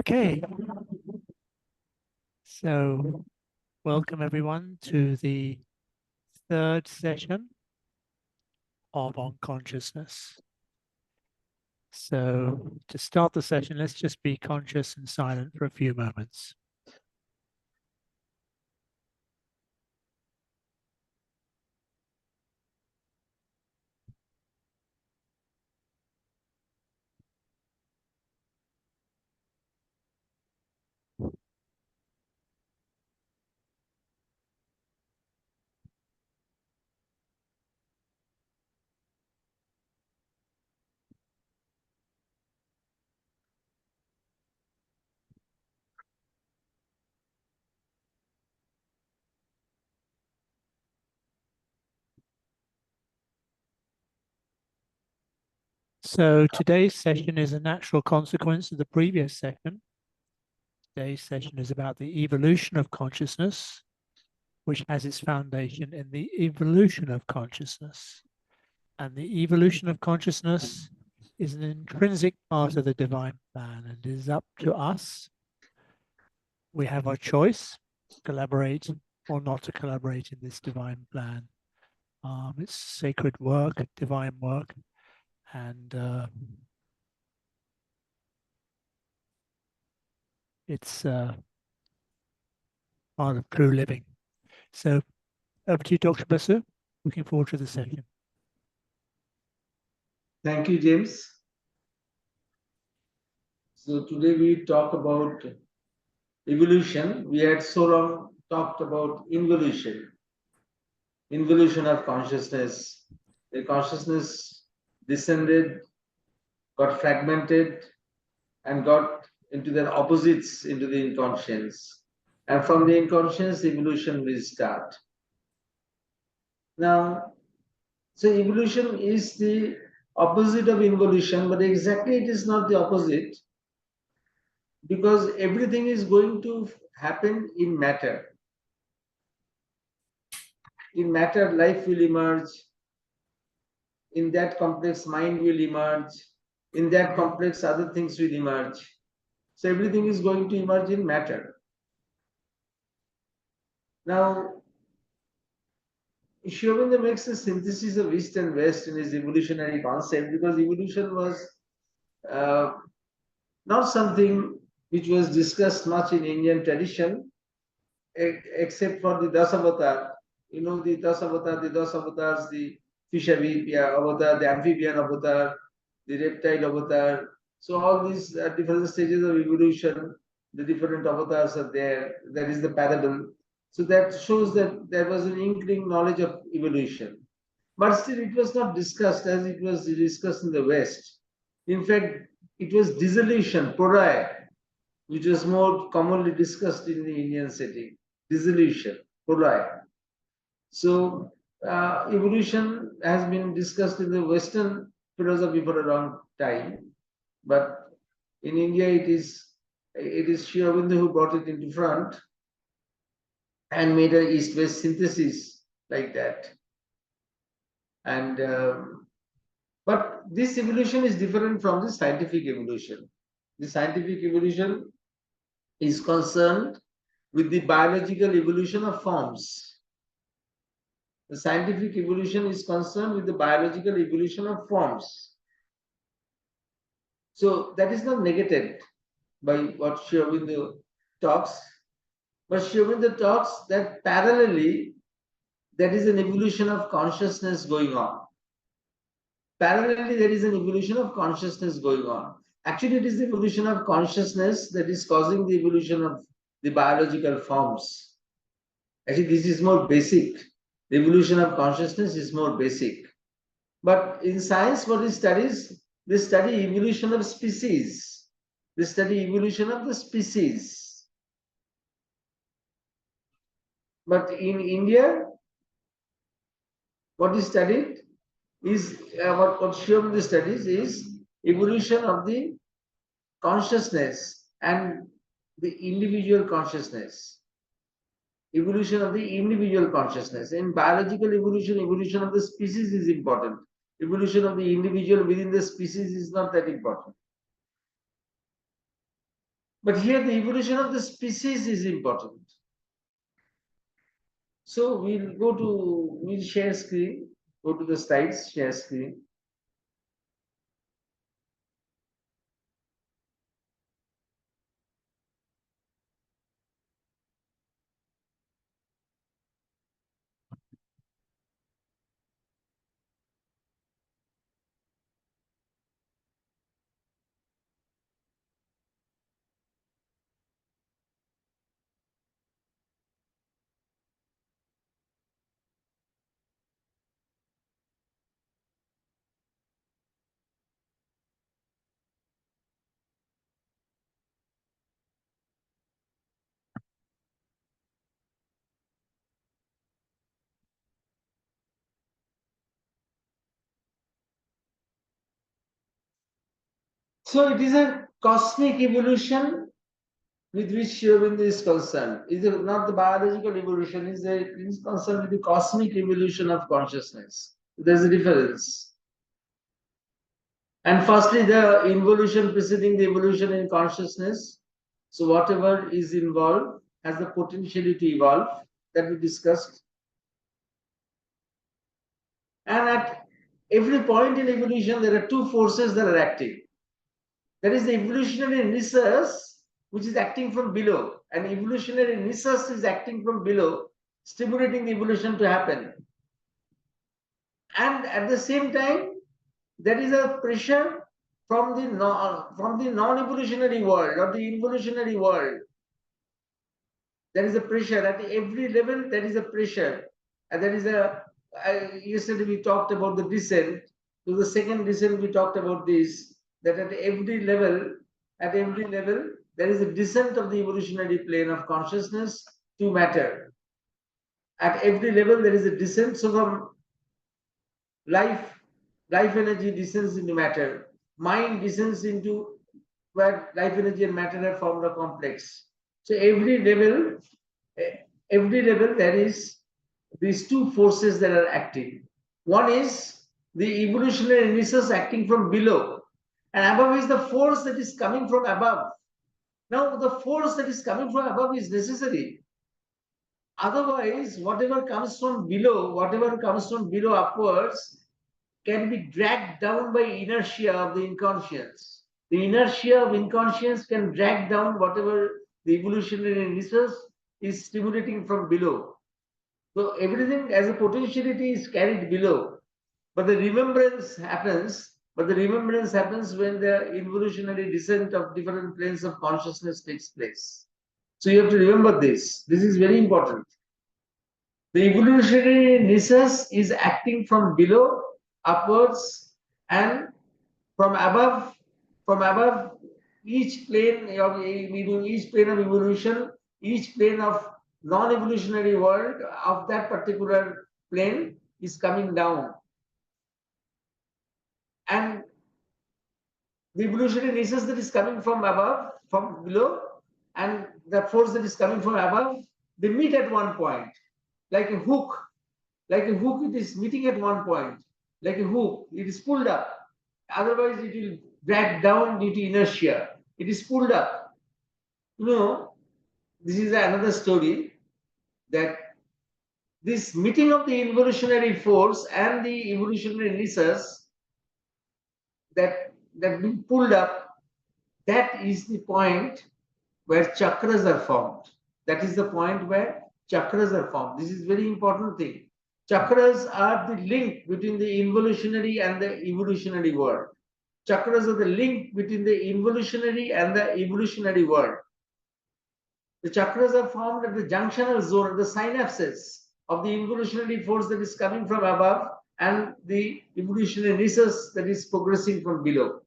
Okay, so welcome everyone to the third session of On Consciousness. So to start the session, let's just be conscious and silent for a few moments. So today's session is a natural consequence of the previous session. Today's session is about the evolution of consciousness, which has its foundation in the evolution of consciousness. And the evolution of consciousness is an intrinsic part of the divine plan and is up to us. We have our choice to collaborate or not to collaborate in this divine plan. It's sacred work, divine work, and it's part of true living. So over to you, Dr. Basu. Looking forward to the session. Thank you, James. So today we talk about evolution. We had so long talked about involution of consciousness. The consciousness descended, got fragmented, and got into their opposites into the inconscience. And from the inconscious, evolution will start. Now, so evolution is the opposite of involution, but exactly it is not the opposite, because everything is going to happen in matter. In matter, life will emerge. In that complex, mind will emerge. In that complex, other things will emerge. So everything is going to emerge in matter. Now, Aurobindo makes a synthesis of East and West in his evolutionary concept, because evolution was not something which was discussed much in Indian tradition, except for the Dasavatar. You know, the Dasavatars, the fish avatar, the amphibian avatar, the reptile avatar. So all these different stages of evolution, the different avatars are there. That is the parable. So that shows that there was an inkling knowledge of evolution. But still it was not discussed as it was discussed in the West. In fact, it was dissolution, poraya, which was more commonly discussed in the Indian setting. Dissolution, poraya. So evolution has been discussed in the Western philosophy for a long time, but in India it is Sri Aurobindo who brought it into front and made an East-West synthesis like that. And but this evolution is different from the scientific evolution. The scientific evolution is concerned with the biological evolution of forms. The scientific evolution is concerned with the biological evolution of forms. So that is not negated by what Sri Aurobindo talks, but Sri Aurobindo talks that parallelly there is an evolution of consciousness going on. Parallelly, there is an evolution of consciousness going on. Actually, it is the evolution of consciousness that is causing the evolution of the biological forms. Actually, this is more basic. The evolution of consciousness is more basic. But in science, what it studies, they study evolution of species. They study evolution of the species. But in India, what is studied is what Sri Aurobindo studies is evolution of the consciousness and the individual consciousness. Evolution of the individual consciousness. In biological evolution, evolution of the species is important. Evolution of the individual within the species is not that important. But here the evolution of the species is important. So we'll share screen, go to the slides, share screen. So it is a cosmic evolution with which Aurobindo is concerned. Is not the biological evolution, is concerned with the cosmic evolution of consciousness. There's a difference. And firstly, the involution preceding the evolution in consciousness. So whatever is involved has the potential to evolve, that we discussed. And at every point in evolution, there are two forces that are acting. There is the evolutionary nisus, which is acting from below, and evolutionary nisus is acting from below, stimulating the evolution to happen. And at the same time, there is a pressure from the non-evolutionary world or the involutionary world. There is a pressure at every level. There is a pressure, and there is a. Yesterday we talked about the descent. To the second descent, we talked about this. That at every level, there is a descent of the evolutionary plane of consciousness to matter. At every level, there is a descent. So from life energy descends into matter. Mind descends into where life energy and matter are formed a complex. So every level there is these two forces that are acting. One is the evolutionary nisus acting from below, and above is the force that is coming from above. Now, the force that is coming from above is necessary. Otherwise, whatever comes from below upwards, can be dragged down by inertia of the inconscience. The inertia of inconscience can drag down whatever the evolutionary nisus is stimulating from below. So everything as a potentiality is carried below. But the remembrance happens when the evolutionary descent of different planes of consciousness takes place. So you have to remember this. This is very important. The evolutionary nisus is acting from below upwards, and from above each plane of evolution, each plane of non-evolutionary world of that particular plane is coming down. And the evolutionary nisus that is coming from above, from below, and the force that is coming from above, they meet at one point. Like a hook, it is meeting at one point. Like a hook, it is pulled up. Otherwise, it will drag down due to inertia. It is pulled up. This is another story, that this meeting of the evolutionary force and the evolutionary nisus that being pulled up, that is the point where chakras are formed. That is the point where chakras are formed. This is very important thing. Chakras are the link between the involutionary and the evolutionary world. Chakras are the link between the involutionary and the evolutionary world. The chakras are formed at the junctional zone, the synapses of the involutionary force that is coming from above and the evolutionary nisus that is progressing from below.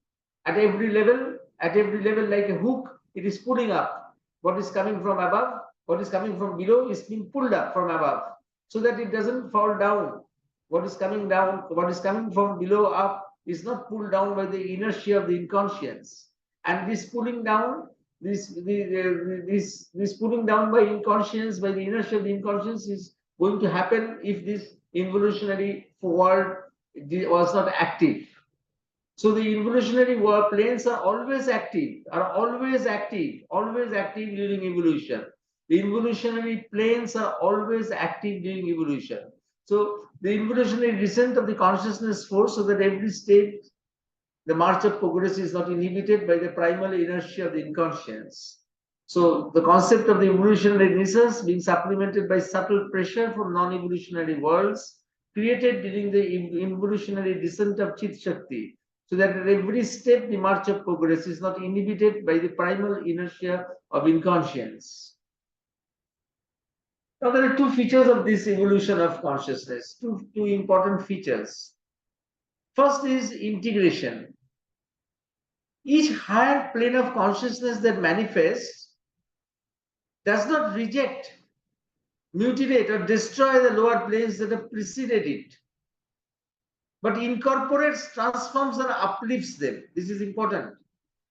At every level, like a hook, it is pulling up. What is coming from above, what is coming from below is being pulled up from above, so that it doesn't fall down. What is coming from below up is not pulled down by the inertia of the inconscience. And this pulling down, this pulling down by inconscience, by the inertia of the inconscience, is going to happen if this involutionary world was not active. So the evolutionary planes are always active, always active during evolution. The evolutionary planes are always active during evolution. So the evolutionary descent of the consciousness force, so that every state, the march of progress is not inhibited by the primal inertia of the inconscience. So the concept of the evolutionary renaissance being supplemented by subtle pressure from non-evolutionary worlds created during the evolutionary descent of Chit Shakti, so that at every step the march of progress is not inhibited by the primal inertia of inconscience. Now there are two features of this evolution of consciousness, two important features. First is integration. Each higher plane of consciousness that manifests does not reject, mutilate, or destroy the lower planes that have preceded it, but incorporates, transforms, and uplifts them. This is important.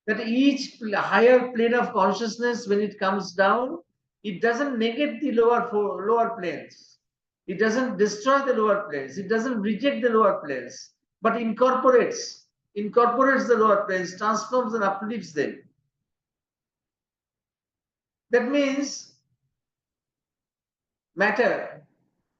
That each higher plane of consciousness, when it comes down, it doesn't negate the lower planes. It doesn't destroy the lower planes. It doesn't reject the lower planes, but incorporates the lower planes, transforms and uplifts them. That means matter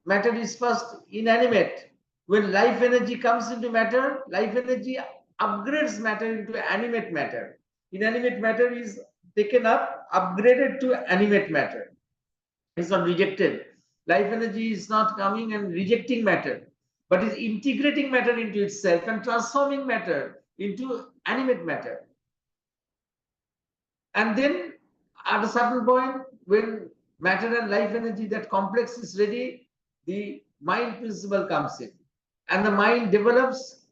is first inanimate. When life energy comes into matter, life energy upgrades matter into animate matter. Inanimate matter is taken up, upgraded to animate matter. It's not rejected. Life energy is not coming and rejecting matter, but is integrating matter into itself and transforming matter into animate matter. And then at a certain point, when matter and life energy, that complex is ready, the mind principle comes in. And the mind develops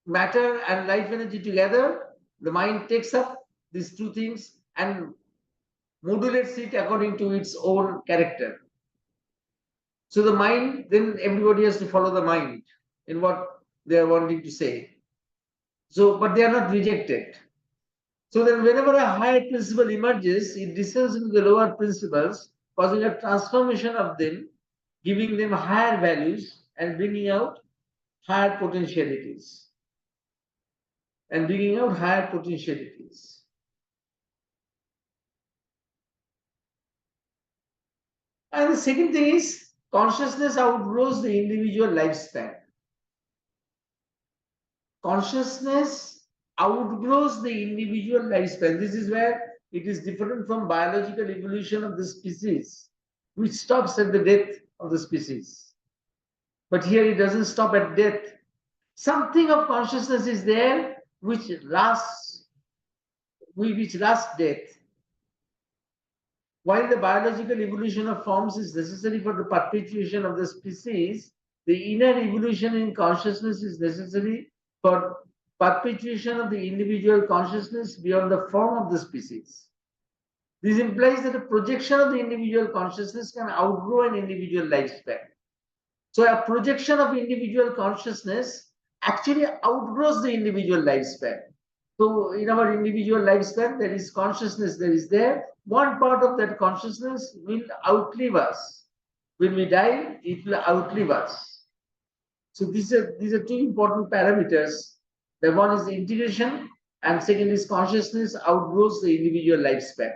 matter and life energy together. The mind takes up these two things and modulates it according to its own character. So the mind, then everybody has to follow the mind in what they are wanting to say. So, but they are not rejected. So then whenever a higher principle emerges, it descends into the lower principles, causing a transformation of them, giving them higher values and bringing out higher potentialities. And bringing out higher potentialities. And the second thing is, consciousness outgrows the individual lifespan. Consciousness outgrows the individual lifespan. This is where it is different from biological evolution of the species, which stops at the death of the species. But here it doesn't stop at death. Something of consciousness is there which lasts death. While the biological evolution of forms is necessary for the perpetuation of the species, the inner evolution in consciousness is necessary for perpetuation of the individual consciousness beyond the form of the species. This implies that a projection of the individual consciousness can outgrow an individual lifespan. So a projection of individual consciousness actually outgrows the individual lifespan. So in our individual lifespan, there is consciousness, there is there. One part of that consciousness will outlive us. When we die, it will outlive us. So these are two important parameters. The one is the integration, and second is consciousness outgrows the individual lifespan.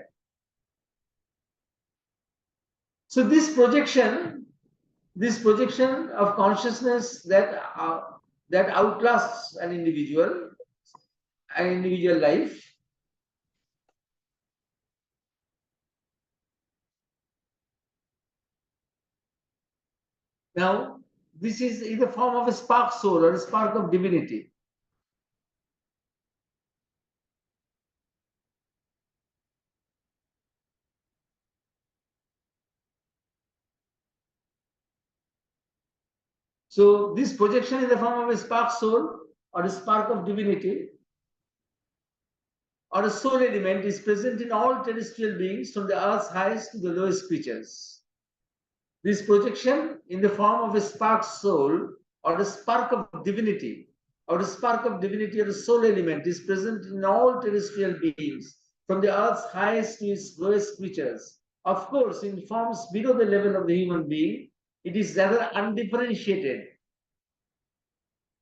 So this projection of consciousness that outlasts an individual life, now this is in the form of a spark soul or a spark of divinity. So this projection in the form of a spark soul or a spark of divinity or a soul element is present in all terrestrial beings, from the earth's highest to the lowest creatures. This projection in the form of a spark soul or a spark of divinity or a soul element is present in all terrestrial beings, from the earth's highest to its lowest creatures. Of course, in forms below the level of the human being, it is rather undifferentiated.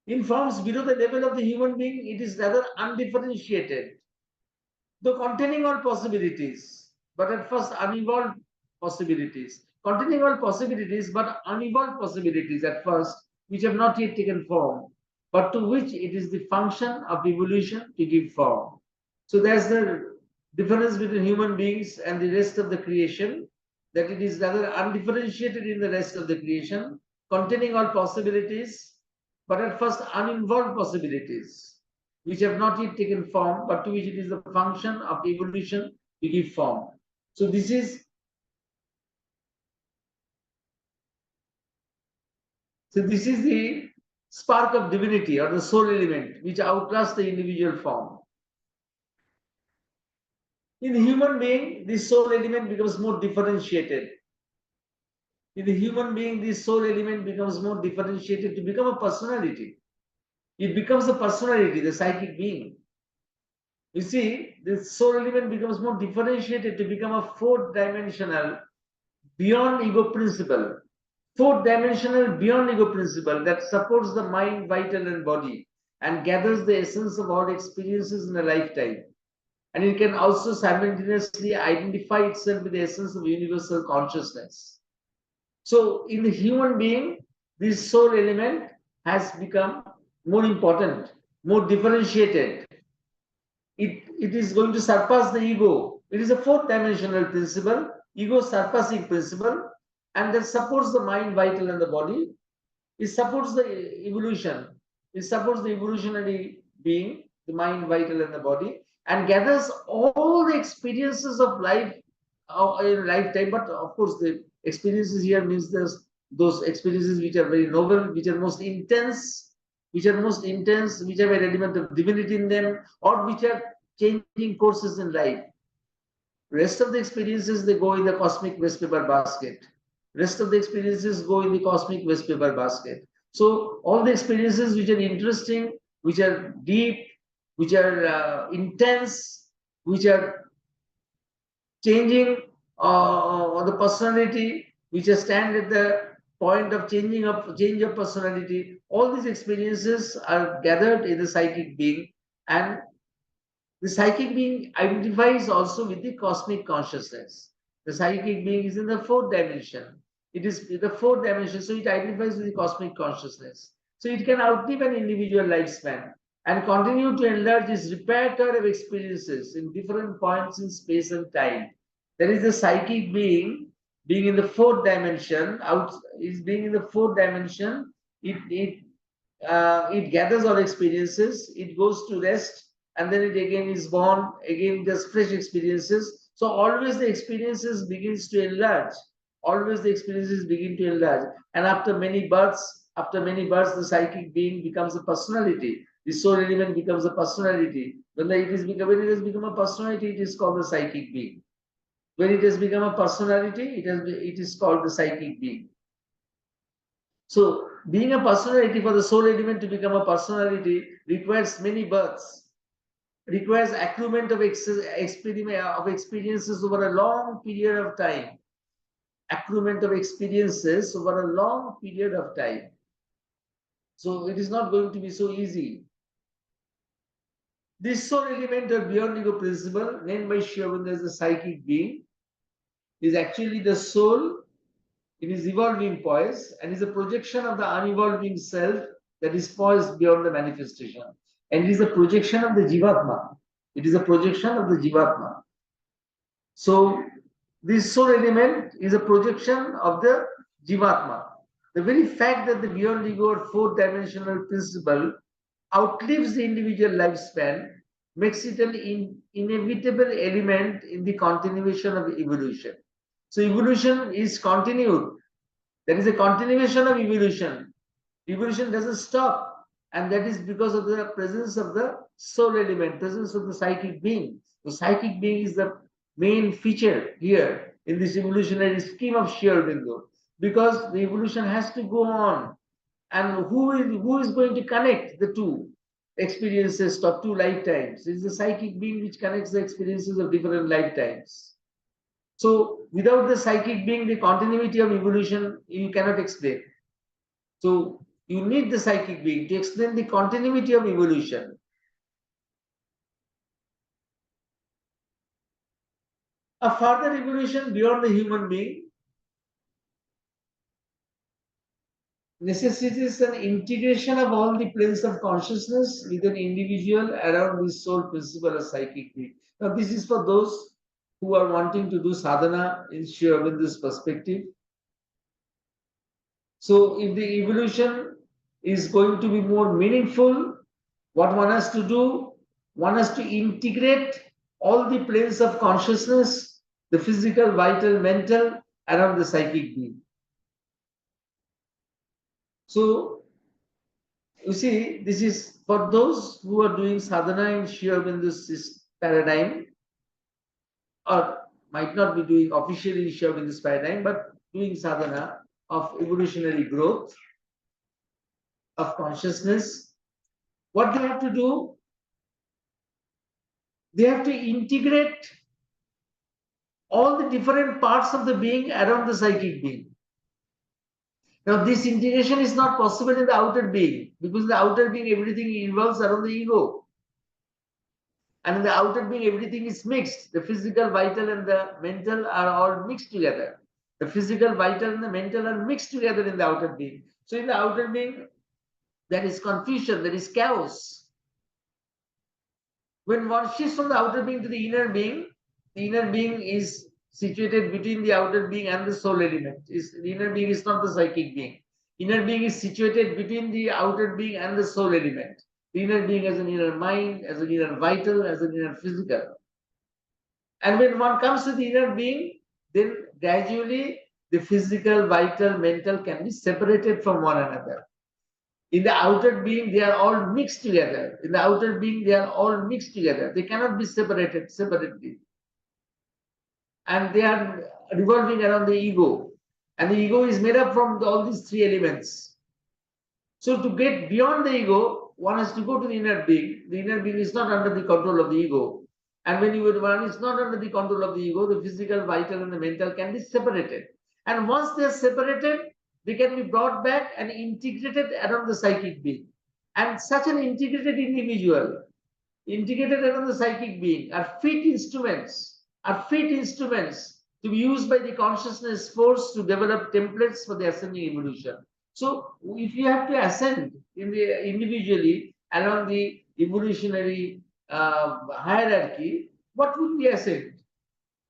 In forms below the level of the human being, it is rather undifferentiated, though containing all possibilities, but at first unevolved possibilities. Containing all possibilities, but unevolved possibilities at first, which have not yet taken form, but to which it is the function of evolution to give form. So there's the difference between human beings and the rest of the creation, that it is rather undifferentiated in the rest of the creation, containing all possibilities, but at first uninvolved possibilities, which have not yet taken form, but to which it is the function of evolution to give form. So this is the spark of divinity or the soul element which outlasts the individual form. In the human being, this soul element becomes more differentiated. In the human being, this soul element becomes more differentiated to become a personality. It becomes a personality, the psychic being. You see, the soul element becomes more differentiated to become a fourth dimensional, beyond ego principle. Fourth dimensional, beyond ego principle that supports the mind, vital, and body and gathers the essence of all experiences in a lifetime. And it can also simultaneously identify itself with the essence of universal consciousness. So, in the human being, this soul element has become more important, more differentiated. It is going to surpass the ego. It is a fourth dimensional principle, ego surpassing principle, and that supports the mind, vital, and the body. It supports the evolution. It supports the evolutionary being, the mind, vital, and the body, and gathers all the experiences of life in lifetime. But of course, the experiences here means those experiences which are very noble, which are most intense, which have an element of divinity in them, or which are changing courses in life. Rest of the experiences, they go in the cosmic waste paper basket. Rest of the experiences go in the cosmic waste paper basket. So all the experiences which are interesting, which are deep, which are intense, which are changing the personality, which stand at the point of change of personality, all these experiences are gathered in the psychic being, and the psychic being identifies also with the cosmic consciousness. The psychic being is in the fourth dimension. It is the fourth dimension, so it identifies with the cosmic consciousness. So it can outlive an individual lifespan and continue to enlarge its repertoire of experiences in different points in space and time. There is the psychic being in the fourth dimension. Being in the fourth dimension. It gathers all experiences. It goes to rest, and then it again is born. Again, does fresh experiences. So always the experiences begins to enlarge. Always the experiences begin to enlarge, and after many births, the psychic being becomes a personality. The soul element becomes a personality. When it has become a personality, it is called the psychic being. When it has become a personality, it is called the psychic being. So, being a personality, for the soul element to become a personality requires many births, requires accruement of experiences over a long period of time. Accruement of experiences over a long period of time. So, it is not going to be so easy. This soul element or beyond ego principle, named by Aurobindo as the psychic being, is actually the soul in his evolving poise, and is a projection of the unevolving self that is poised beyond the manifestation. And it is a projection of the Jivatma. It is a projection of the Jivatma. So, this soul element is a projection of the Jivatma. The very fact that the beyond ego or fourth dimensional principle outlives the individual lifespan makes it an inevitable element in the continuation of evolution. So evolution is continued. There is a continuation of evolution. Evolution doesn't stop. And that is because of the presence of the soul element, presence of the psychic being. The psychic being is the main feature here in this evolutionary scheme of Aurobindo. Because the evolution has to go on. And who is going to connect the two experiences of two lifetimes? It is the psychic being which connects the experiences of different lifetimes. So without the psychic being, the continuity of evolution you cannot explain. So You need the psychic being to explain the continuity of evolution. A further evolution beyond the human being necessitates an integration of all the planes of consciousness with an individual around the sole principle of psychic being. Now, this is for those who are wanting to do sadhana in Sri Aurobindo's perspective. So, if the evolution is going to be more meaningful, what one has to do, one has to integrate all the planes of consciousness, the physical, vital, mental, around the psychic being. So, you see, this is for those who are doing sadhana in Sri Aurobindo's paradigm, or might not be doing officially in Sri Aurobindo's paradigm, but doing sadhana of evolutionary growth, of consciousness. What they have to do, they have to integrate all the different parts of the being around the psychic being. Now, this integration is not possible in the outer being, because in the outer being everything revolves around the ego. And in the outer being everything is mixed. The physical, vital and the mental are all mixed together. The physical, vital and the mental are mixed together in the outer being. So in the outer being, there is confusion, there is chaos. When one shifts from the outer being to the inner being is situated between the outer being and the soul element. The inner being is not the psychic being. Inner being is situated between the outer being and the soul element. The inner being as an inner mind, as an inner vital, as an inner physical. And when one comes to the inner being, then gradually the physical, vital, mental can be separated from one another. In the outer being, they are all mixed together. In the outer being, they are all mixed together. They cannot be separated separately. And they are revolving around the ego. And the ego is made up from all these three elements. So to get beyond the ego, one has to go to the inner being. The inner being is not under the control of the ego. And when one is not under the control of the ego, the physical, vital, and the mental can be separated. And once they are separated, they can be brought back and integrated around the psychic being. And such an integrated individual, integrated around the psychic being, are fit instruments to be used by the consciousness force to develop templates for the ascending evolution. So, if you have to ascend individually along the evolutionary hierarchy, what would we ascend?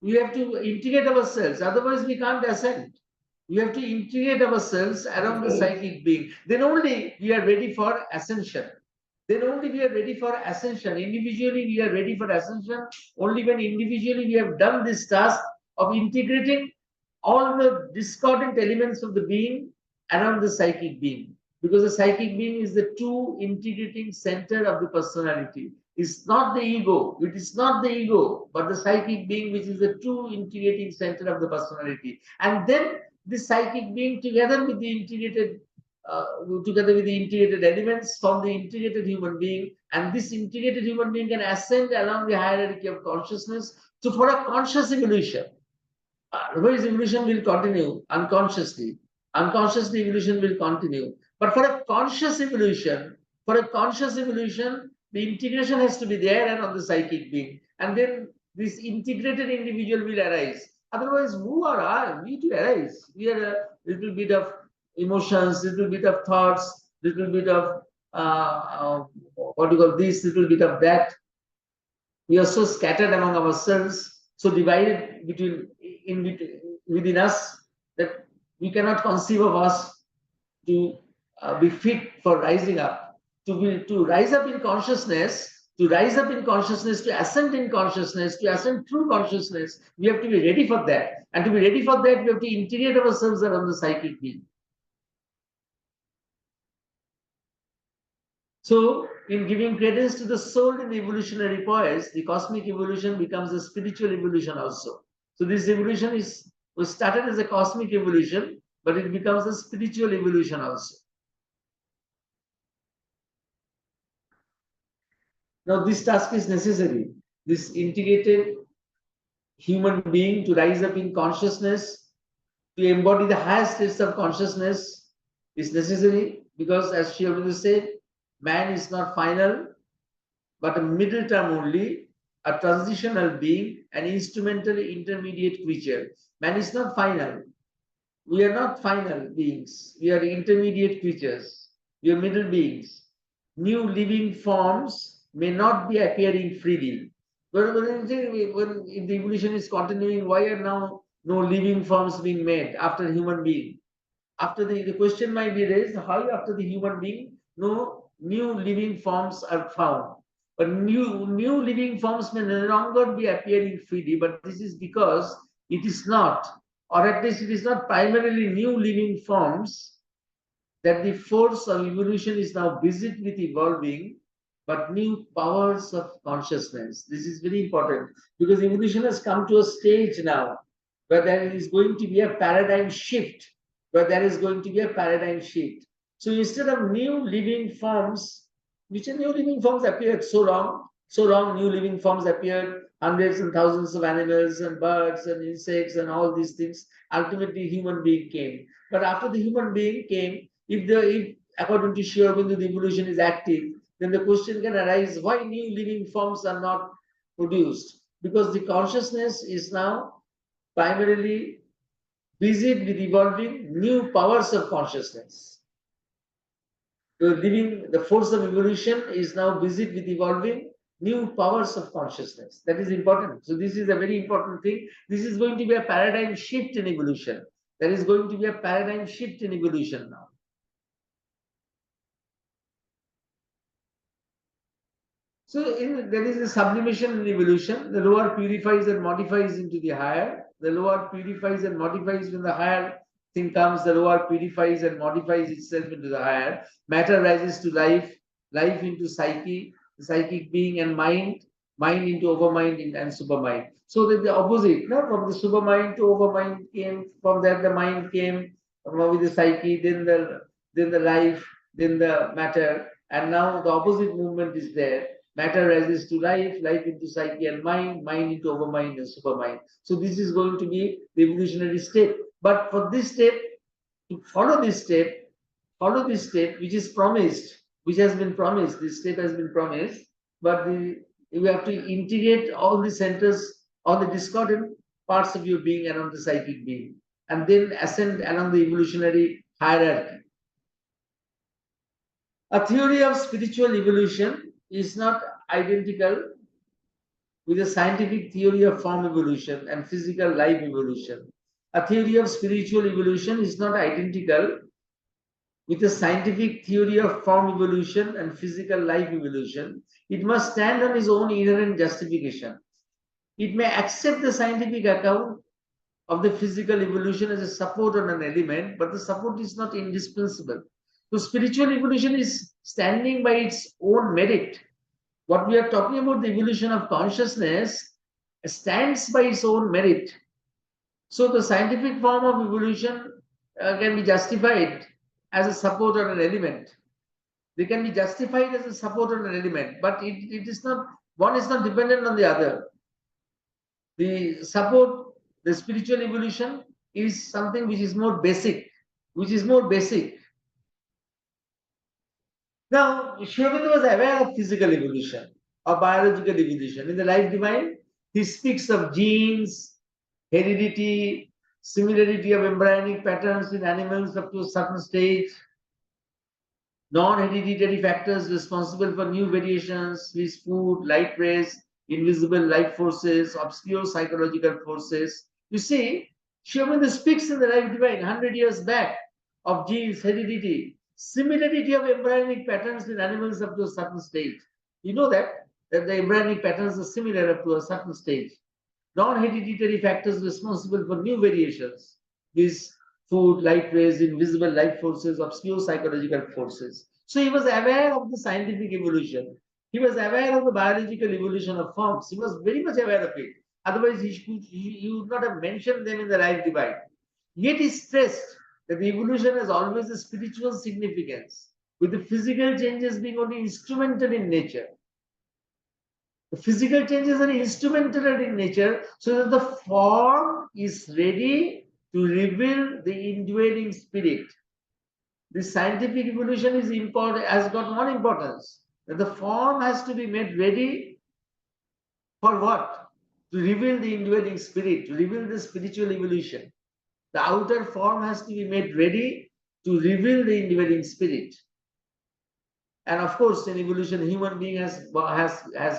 We have to integrate ourselves, otherwise we can't ascend. We have to integrate ourselves around the psychic being. Then only we are ready for ascension. Individually, we are ready for ascension only when individually we have done this task of integrating all the discordant elements of the being around the psychic being. Because the psychic being is the true integrating center of the personality. It's not the ego. It is not the ego, but the psychic being, which is the true integrating center of the personality. And then the psychic being, together with the integrated elements, form the integrated human being. And this integrated human being can ascend along the hierarchy of consciousness for a conscious evolution. Otherwise, evolution will continue unconsciously. Unconsciously, evolution will continue. But for a conscious evolution, the integration has to be there and on the psychic being. And then this integrated individual will arise. Otherwise, who are we to arise? We are a little bit of emotions, little bit of thoughts, little bit of what do you call this, little bit of that. We are so scattered among ourselves, so divided within us, that we cannot conceive of us to be fit for rising up, to rise up in consciousness, to ascend in consciousness, to ascend through consciousness. We have to be ready for that, and to be ready for that, we have to integrate ourselves around the psychic being. So, in giving credence to the soul in the evolutionary poise, the cosmic evolution becomes a spiritual evolution also. So, this evolution was started as a cosmic evolution, but it becomes a spiritual evolution also. Now, this task is necessary. This integrated human being to rise up in consciousness, to embody the highest states of consciousness, is necessary. because as Sri Aurobindo said, man is not final, but a middle term only, a transitional being, an instrumental intermediate creature. Man is not final. We are not final beings. We are intermediate creatures. We are middle beings. New living forms may not be appearing freely. When if the evolution is continuing, why are now no living forms being made after human being? After the question might be raised, how after the human being, no new living forms are found. But new living forms may no longer be appearing freely, but this is because it is not, or at least it is not primarily new living forms, that the force of evolution is now busy with evolving, but new powers of consciousness. This is very important because evolution has come to a stage now where there is going to be a paradigm shift, So instead of new living forms, which are new living forms appeared so long new living forms appeared, hundreds and thousands of animals and birds and insects and all these things. Ultimately, human being came. But after the human being came, if according to Sri Aurobindo the evolution is active, then the question can arise: why new living forms are not produced? Because the consciousness is now primarily busy with evolving new powers of consciousness. The force of evolution is now busy with evolving new powers of consciousness. That is important. So this is a very important thing. This is going to be a paradigm shift in evolution. There is going to be a paradigm shift in evolution now. So there is a sublimation in evolution. The lower purifies and modifies into the higher. The lower purifies and modifies when the higher thing comes. The lower purifies and modifies itself into the higher. Matter rises to life, life into psyche, the psychic being and mind, mind into overmind and supermind. So that the opposite, no? From the supermind to overmind came, from there the mind came with the psyche, then the life, then the matter, and now the opposite movement is there. Matter rises to life, life into psyche and mind, mind into overmind and supermind. So this is going to be the evolutionary step. But for this step, to follow this step, which is promised, which has been promised, this step has been promised, but you have to integrate all the centers, all the discordant parts of your being around the psychic being, and then ascend along the evolutionary hierarchy. A theory of spiritual evolution is not identical with a scientific theory of form evolution and physical life evolution. A theory of spiritual evolution is not identical with a scientific theory of form evolution and physical life evolution. It must stand on its own inherent justification. It may accept the scientific account of the physical evolution as a support on an element, but the support is not indispensable. So spiritual evolution is standing by its own merit. What we are talking about, the evolution of consciousness, stands by its own merit. So the scientific form of evolution can be justified as a support on an element. They can be justified as a support on an element, but it is not, one is not dependent on the other. The support, the spiritual evolution is something which is more basic, Now, Sri Aurobindo was aware of physical evolution, of biological evolution. In the Life Divine, he speaks of genes, heredity, similarity of embryonic patterns in animals up to a certain stage, non-hereditary factors responsible for new variations, his food, light rays, invisible life forces, obscure psychological forces. You see, Sri Aurobindo speaks in the Life Divine 100 years back of genes, heredity, similarity of embryonic patterns in animals up to a certain stage. You know that the embryonic patterns are similar up to a certain stage. Non-hereditary factors responsible for new variations. These food, light rays, invisible life forces, obscure psychological forces. So he was aware of the scientific evolution. He was aware of the biological evolution of forms. He was very much aware of it. Otherwise, he would not have mentioned them in the Life Divine. Yet he stressed that the evolution has always a spiritual significance, with the physical changes being only instrumental in nature. The physical changes are instrumental in nature, so that the form is ready to reveal the indwelling spirit. this scientific evolution is important, has got one importance, that the form has to be made ready for what? To reveal the indwelling spirit, to reveal the spiritual evolution. The outer form has to be made ready to reveal the indwelling spirit. And of course, in evolution, human being has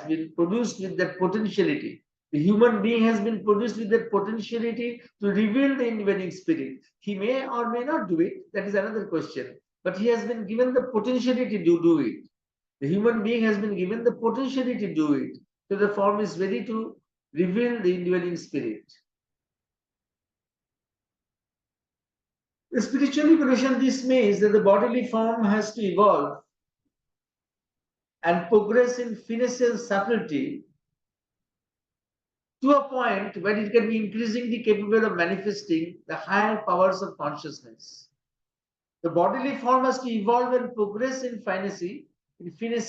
been produced with that potentiality. The human being has been produced with that potentiality to reveal the indwelling spirit. He may or may not do it. That is another question. But he has been given the potentiality to do it. The human being has been given the potentiality to do it. So the form is ready to reveal the indwelling spirit. The spiritual evolution, this means that the bodily form has to evolve and progress in finesse and subtlety to a point where it can be increasingly capable of manifesting the higher powers of consciousness. The bodily form has to evolve and progress in finesse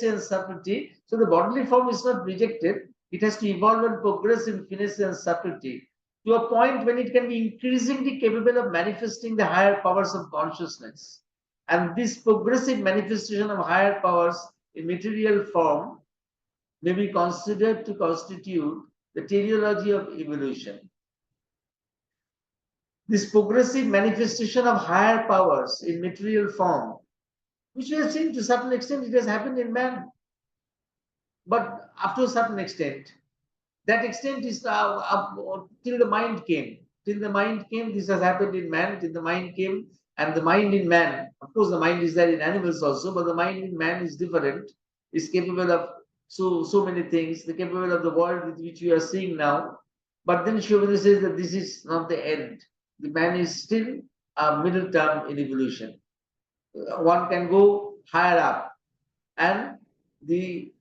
and subtlety. So the bodily form is not rejected. It has to evolve and progress in finesse and subtlety to a point when it can be increasingly capable of manifesting the higher powers of consciousness. And this progressive manifestation of higher powers in material form may be considered to constitute the teleology of evolution. This progressive manifestation of higher powers in material form, which we have seen to a certain extent, it has happened in man, but up to a certain extent. That extent is till the mind came. Till the mind came, this has happened in man. Till the mind came, and the mind in man, of course, the mind is there in animals also, but the mind in man is different. Is capable of so many things. The capable of the world with which we are seeing now. But then Shobhita says that this is not the end. The man is still a middle term in evolution. One can go higher up, and the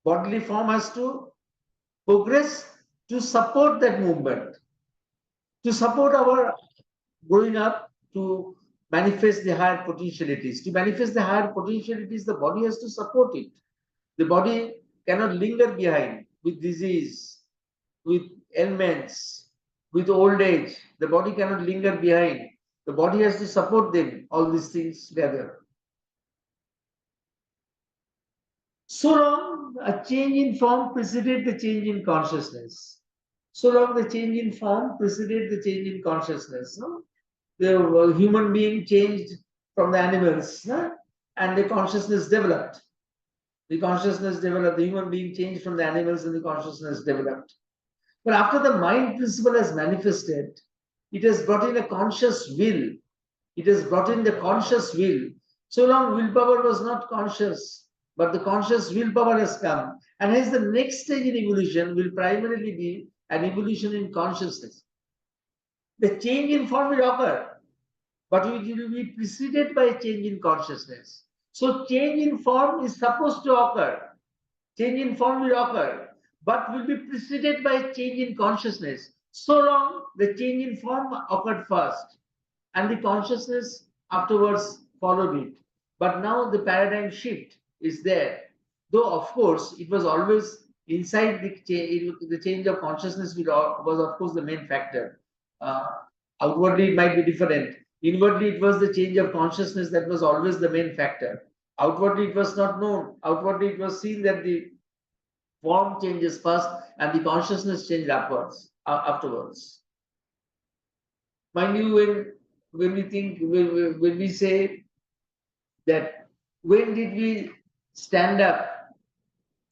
bodily form has to progress to support that movement, to support our growing up, to manifest the higher potentialities. To manifest the higher potentialities, the body has to support it. The body cannot linger behind with disease, with ailments, with old age. The body cannot linger behind. The body has to support them, all these things together. So long a change in form preceded the change in consciousness. So long the change in form preceded the change in consciousness. No? The human being changed from the animals, no? And the consciousness developed. The consciousness developed, the human being changed from the animals and the consciousness developed. But after the mind principle has manifested, it has brought in a conscious will. It has brought in the conscious will. So long willpower was not conscious, but the conscious willpower has come. And hence the next stage in evolution will primarily be an evolution in consciousness. The change in form will occur, but it will be preceded by a change in consciousness. So change in form is supposed to occur. Change in form will occur, but will be preceded by a change in consciousness. So long the change in form occurred first, and the consciousness afterwards followed it. But now the paradigm shift is there. Though, of course, it was always inside the change of consciousness was, of course, the main factor. Outwardly, it might be different. Inwardly, it was the change of consciousness that was always the main factor. Outwardly, it was not known. Outwardly, it was seen that the form changes first and the consciousness changed upwards, afterwards. Mind you, when we think, when we say that when did we stand up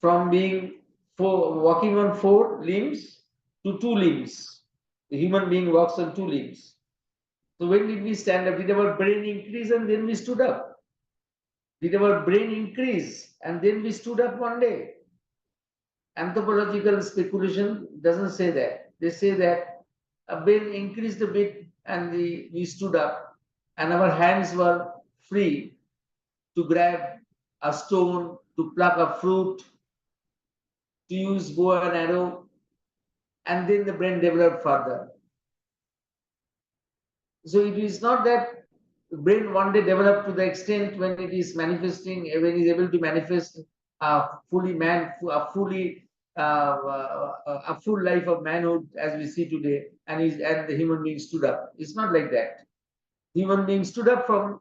from being walking on 4 limbs to 2 limbs? The human being walks on 2 limbs. So when did we stand up? Did our brain increase and then we stood up? Did our brain increase and then we stood up one day? Anthropological speculation doesn't say that. They say that a brain increased a bit and we stood up and our hands were free to grab a stone, to pluck a fruit, to use bow and arrow, and then the brain developed further. So it is not that the brain one day developed to the extent when it is manifesting, when it is able to manifest a fully a full life of manhood as we see today, and the human being stood up. It's not like that. Human being stood up from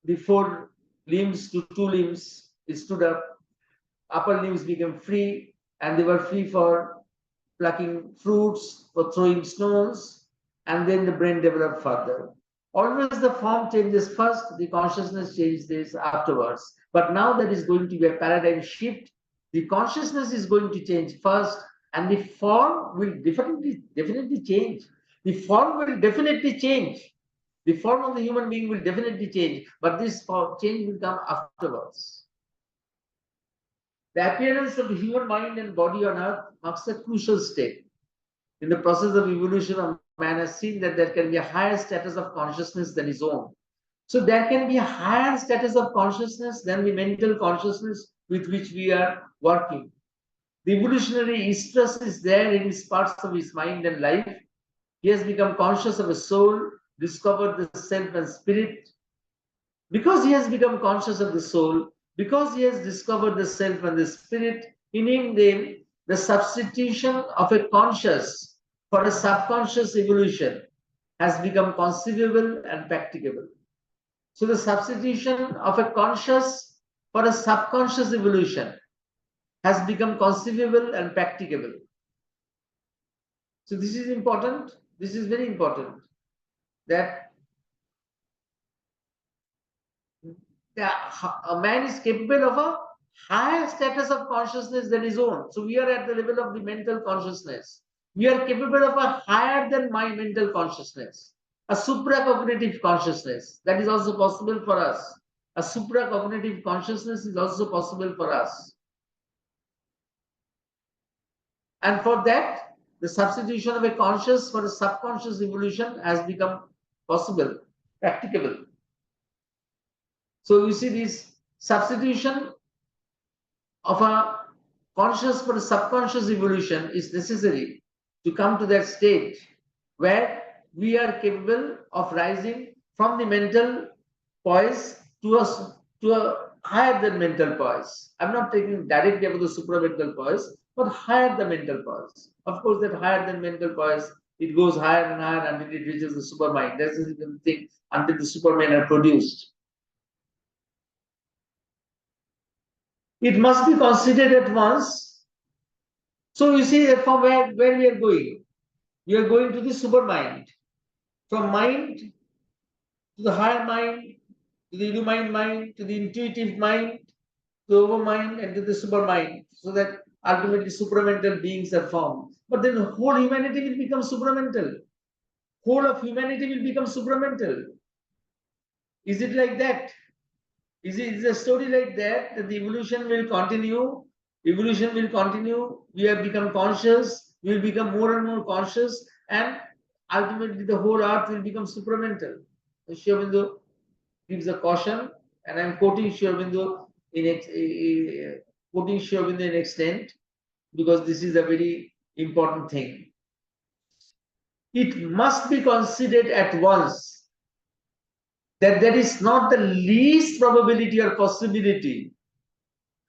the 4 limbs to 2 limbs, it stood up. Upper limbs became free, and they were free for plucking fruits, for throwing stones, and then the brain developed further. Always the form changes first, the consciousness changes afterwards. But now there is going to be a paradigm shift. The consciousness is going to change first, and the form will definitely change. The form will definitely change. The form of the human being will definitely change, but this change will come afterwards. The appearance of the human mind and body on earth marks a crucial step. In the process of evolution, a man has seen that there can be a higher status of consciousness than his own. So there can be a higher status of consciousness than the mental consciousness with which we are working. The evolutionary stress is there in his parts of his mind and life. He has become conscious of a soul, discovered the self and spirit. Because he has become conscious of the soul, because he has discovered the self and the spirit, in him then the substitution of a conscious for a subconscious evolution has become conceivable and practicable. So the substitution of a conscious for a subconscious evolution has become conceivable and practicable. So this is important. This is very important, that a man is capable of a higher status of consciousness than his own. So we are at the level of the mental consciousness. We are capable of a higher than my mental consciousness, a supracognitive consciousness. That is also possible for us. A supracognitive consciousness is also possible for us. And for that, the substitution of a conscious for a subconscious evolution has become possible, practicable. So you see, this substitution of a conscious for a subconscious evolution is necessary to come to that state where we are capable of rising from the mental poise to a higher than mental poise. I'm not taking directly about the supramental poise, but higher than mental poise. Of course, that higher than mental poise, it goes higher and higher until it reaches the supermind. That's the thing, until the supermen are produced. It must be considered at once. So you see, from where we are going? We are going to the supermind. From mind to the higher mind, to the illumine mind, to the intuitive mind, to the overmind, and to the supermind. So that ultimately supramental beings are formed. But then the whole humanity will become supramental. Whole of humanity will become supramental. Is it like that? Is a story like that, that the evolution will continue? Evolution will continue. We have become conscious. We will become more and more conscious, and ultimately the whole earth will become supramental. Sri Aurobindo gives a caution, and I am quoting Sri Aurobindo in extent, because this is a very important thing. It must be considered at once that there is not the least probability or possibility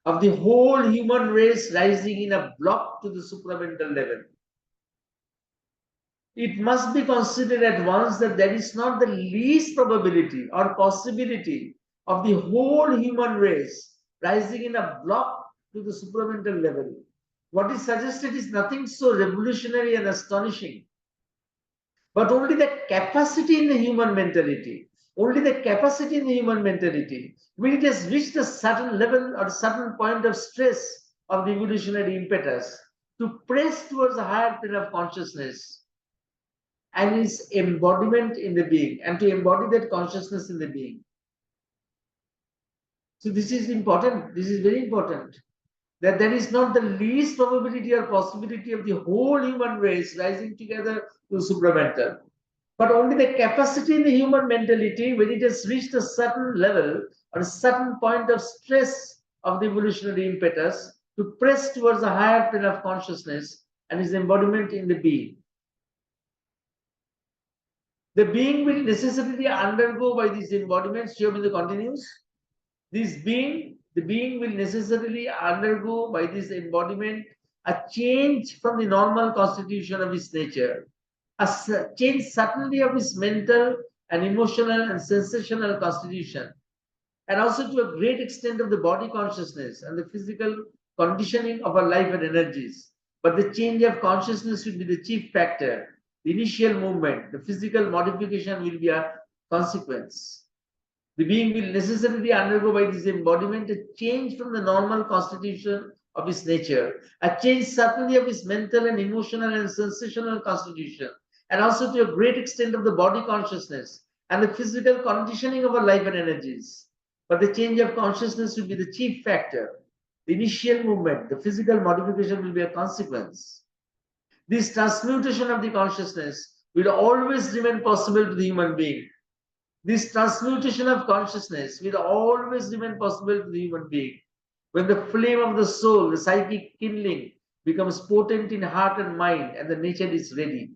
of the whole human race rising in a block to the supramental level. It must be considered at once that there is not the least probability or possibility of the whole human race rising in a block to the supramental level. What is suggested is nothing so revolutionary and astonishing, but only the capacity in the human mentality. Only the capacity in the human mentality, when it has reached a certain level or a certain point of stress of the evolutionary impetus, to press towards a higher plane of consciousness and its embodiment in the being, and to embody that consciousness in the being. So this is important. This is very important. That there is not the least probability or possibility of the whole human race rising together to supramental, but only the capacity in the human mentality, when it has reached a certain level or a certain point of stress of the evolutionary impetus, to press towards a higher plane of consciousness and its embodiment in the being. The being will necessarily undergo by these embodiments. Sri Aurobindo continues. The being will necessarily undergo by this embodiment a change from the normal constitution of its nature, a change certainly of its mental and emotional and sensational constitution, and also to a great extent of the body consciousness and the physical conditioning of our life and energies. But the change of consciousness will be the chief factor. The initial movement, the physical modification will be a consequence. The being will necessarily undergo by this embodiment a change from the normal constitution of his nature, a change certainly of his mental and emotional and sensational constitution, and also to a great extent of the body consciousness and the physical conditioning of our life and energies. But the change of consciousness will be the chief factor. The initial movement, the physical modification will be a consequence. This transmutation of the consciousness will always remain possible to the human being. This transmutation of consciousness will always remain possible to the human being. When the flame of the soul, the psychic kindling, becomes potent in heart and mind and the nature is ready.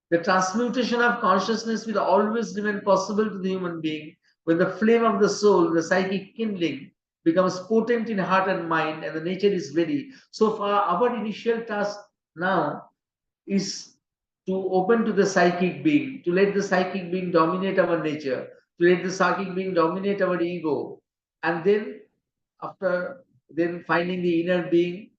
The transmutation of consciousness will always remain possible to the human being when the flame of the soul, the psychic kindling, becomes potent in heart and mind and the nature is ready. So far, our initial task now is to open to the psychic being, to let the psychic being dominate our nature, to let the psychic being dominate our ego, and then after then finding the inner being,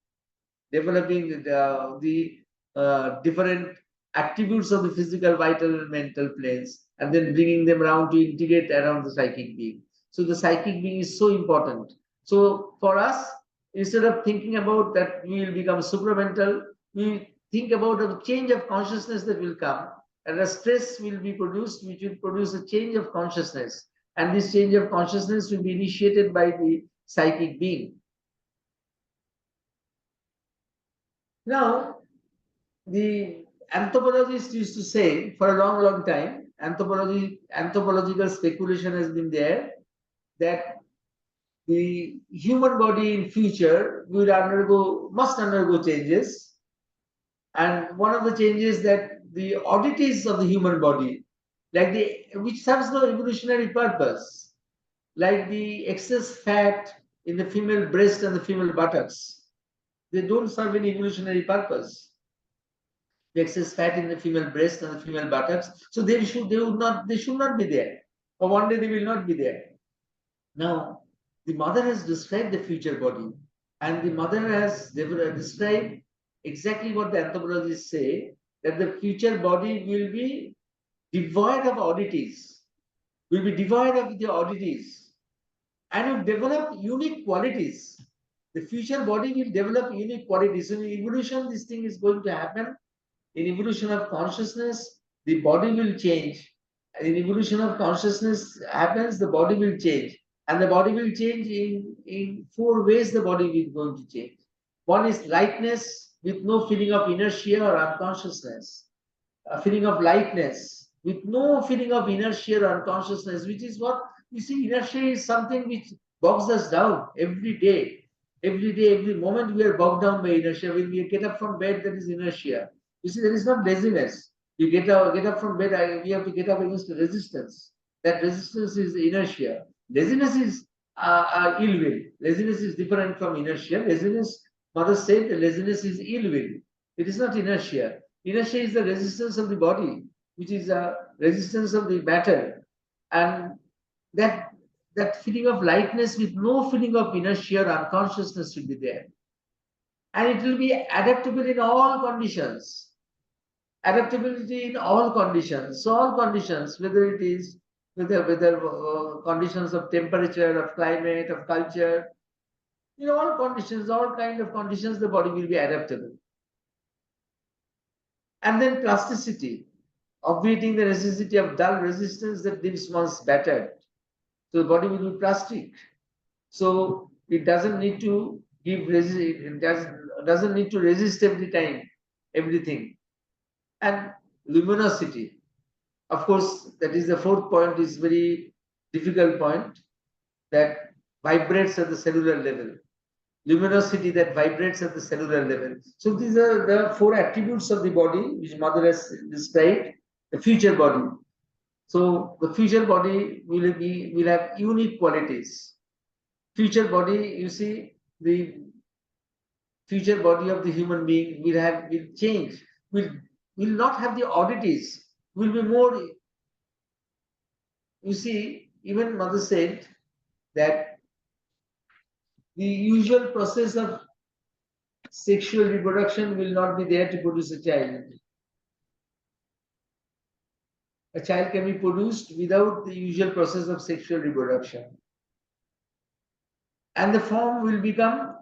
developing the different attributes of the physical, vital, and mental planes, and then bringing them around to integrate around the psychic being. So the psychic being is so important. So for us, instead of thinking about that we will become supramental, we think about a change of consciousness that will come, and a stress will be produced, which will produce a change of consciousness. And this change of consciousness will be initiated by the psychic being. Now, the anthropologists used to say for a long, long time, anthropological speculation has been there that the human body in future must undergo changes. And one of the changes that the oddities of the human body, which serves no evolutionary purpose, like the excess fat in the female breast and the female buttocks, they don't serve any evolutionary purpose. The excess fat in the female breast and the female buttocks, so they should not be there, or one day they will not be there. Now, the mother has described the future body, and the mother has described exactly what the anthropologists say, that the future body will be devoid of oddities, will be devoid of the oddities, and will develop unique qualities. The future body will develop unique qualities. So in evolution, this thing is going to happen. In evolution of consciousness, the body will change. In evolution of consciousness happens, the body will change. And the body will change in four ways the body is going to change. One is lightness with no feeling of inertia or unconsciousness. A feeling of lightness with no feeling of inertia or unconsciousness, which is what you see, inertia is something which bogs us down every day. Every day, every moment we are bogged down by inertia. When we get up from bed, there is inertia. You see, there is not laziness. You get up from bed, we have to get up against resistance. That resistance is inertia. Laziness is ill will. Laziness is different from inertia. Laziness, mother said, laziness is ill will. It is not inertia. Inertia is the resistance of the body, which is a resistance of the matter. And that feeling of lightness with no feeling of inertia or unconsciousness will be there. And it will be adaptable in all conditions. Adaptability in all conditions. So all conditions, whether it is conditions of temperature, of climate, of culture, in all conditions, all kind of conditions, the body will be adaptable. And then plasticity, obviating the necessity of dull resistance that leaves one's battered. So the body will be plastic. So it doesn't need to doesn't need to resist every time, everything. And luminosity. Of course, that is the fourth point, is very difficult point, that vibrates at the cellular level. Luminosity that vibrates at the cellular level. So these are the four attributes of the body which mother has described, the future body. So the future body will have unique qualities. Future body, you see, the future body of the human being will change, will not have the oddities, will be more. You see, even mother said that the usual process of sexual reproduction will not be there to produce a child. A child can be produced without the usual process of sexual reproduction. And the form will become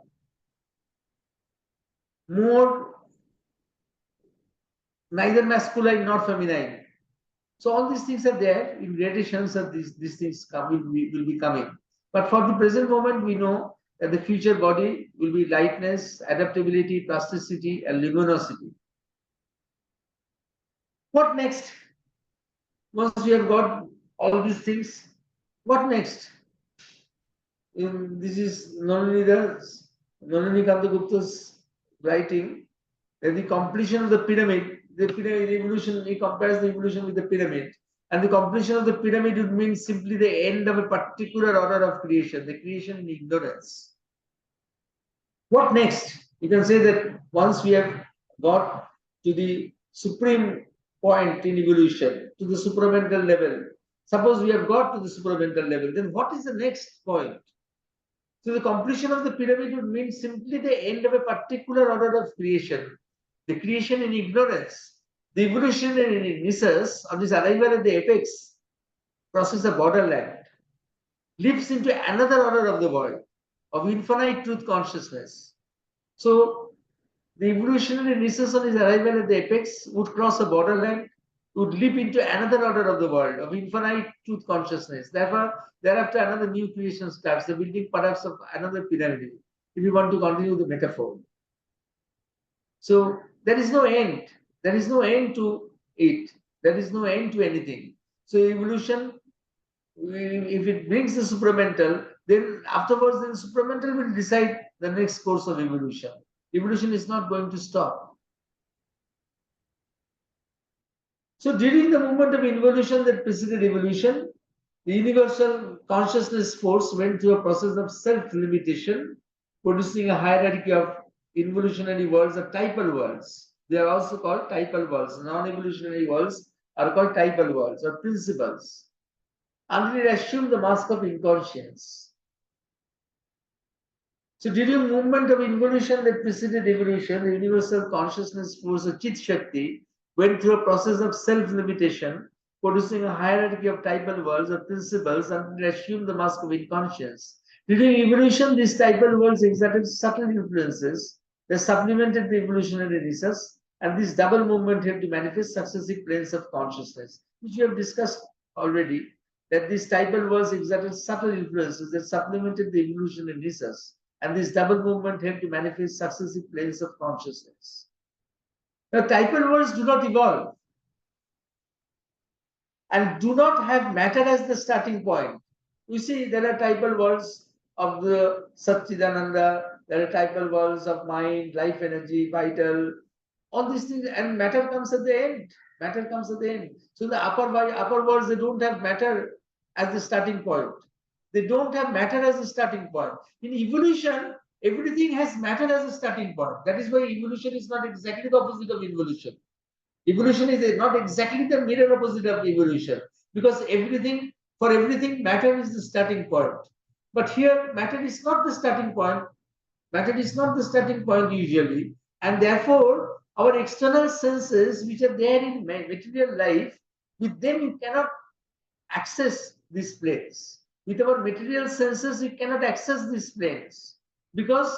more neither masculine nor feminine. So all these things are there in gradations of these things will be coming. But for the present moment, we know that the future body will be lightness, adaptability, plasticity, and luminosity. What next? Once we have got all these things, what next? This is Nonini Kantagupta's writing that the completion of the pyramid, evolution, he compares the evolution with the pyramid. And the completion of the pyramid would mean simply the end of a particular order of creation, the creation in ignorance. What next? You can say that once we have got to the supreme point in evolution, to the supramental level, suppose we have got to the supramental level, then what is the next point? So the completion of the pyramid would mean simply the end of a particular order of creation, the creation in ignorance. The evolutionary nisus of this arrival at the apex crosses a borderland, leaps into another order of the world of infinite truth consciousness. So the evolutionary nisus on his arrival at the apex would cross a borderland, would leap into another order of the world of infinite truth consciousness. Therefore, thereafter another new creation starts, the building perhaps of another pyramid, if you want to continue the metaphor. So there is no end. There is no end to it. There is no end to anything. So evolution, if it brings the supramental, then afterwards the supramental will decide the next course of evolution. Evolution is not going to stop. So during the movement of involution that preceded evolution, the universal consciousness force went through a process of self-limitation, producing a hierarchy of involutionary worlds or typal worlds. They are also called typal worlds. Non-evolutionary worlds are called typal worlds or principles. And it assumed the mask of inconscience. So during movement of involution that preceded evolution, the universal consciousness force or Chit Shakti went through a process of self-limitation, producing a hierarchy of typal worlds or principles, and it assumed the mask of inconscience. During evolution, these typal worlds exerted subtle influences that supplemented the evolutionary nisus, and this double movement helped to manifest successive planes of consciousness, which we have discussed already, that these typal worlds exerted subtle influences that supplemented the evolutionary nisus, and this double movement helped to manifest successive planes of consciousness. Now, typal worlds do not evolve and do not have matter as the starting point. You see, there are typal worlds of the Satchidananda, there are typal worlds of mind, life energy, vital, all these things, and matter comes at the end. Matter comes at the end. So the upper worlds, they don't have matter as the starting point. They don't have matter as a starting point. In evolution, everything has matter as a starting point. That is why evolution is not exactly the opposite of involution. Evolution is not exactly the mirror opposite of evolution, because for everything, matter is the starting point. But here, matter is not the starting point. Matter is not the starting point usually, and therefore, our external senses, which are there in material life, with them you cannot access these planes. With our material senses, we cannot access these planes because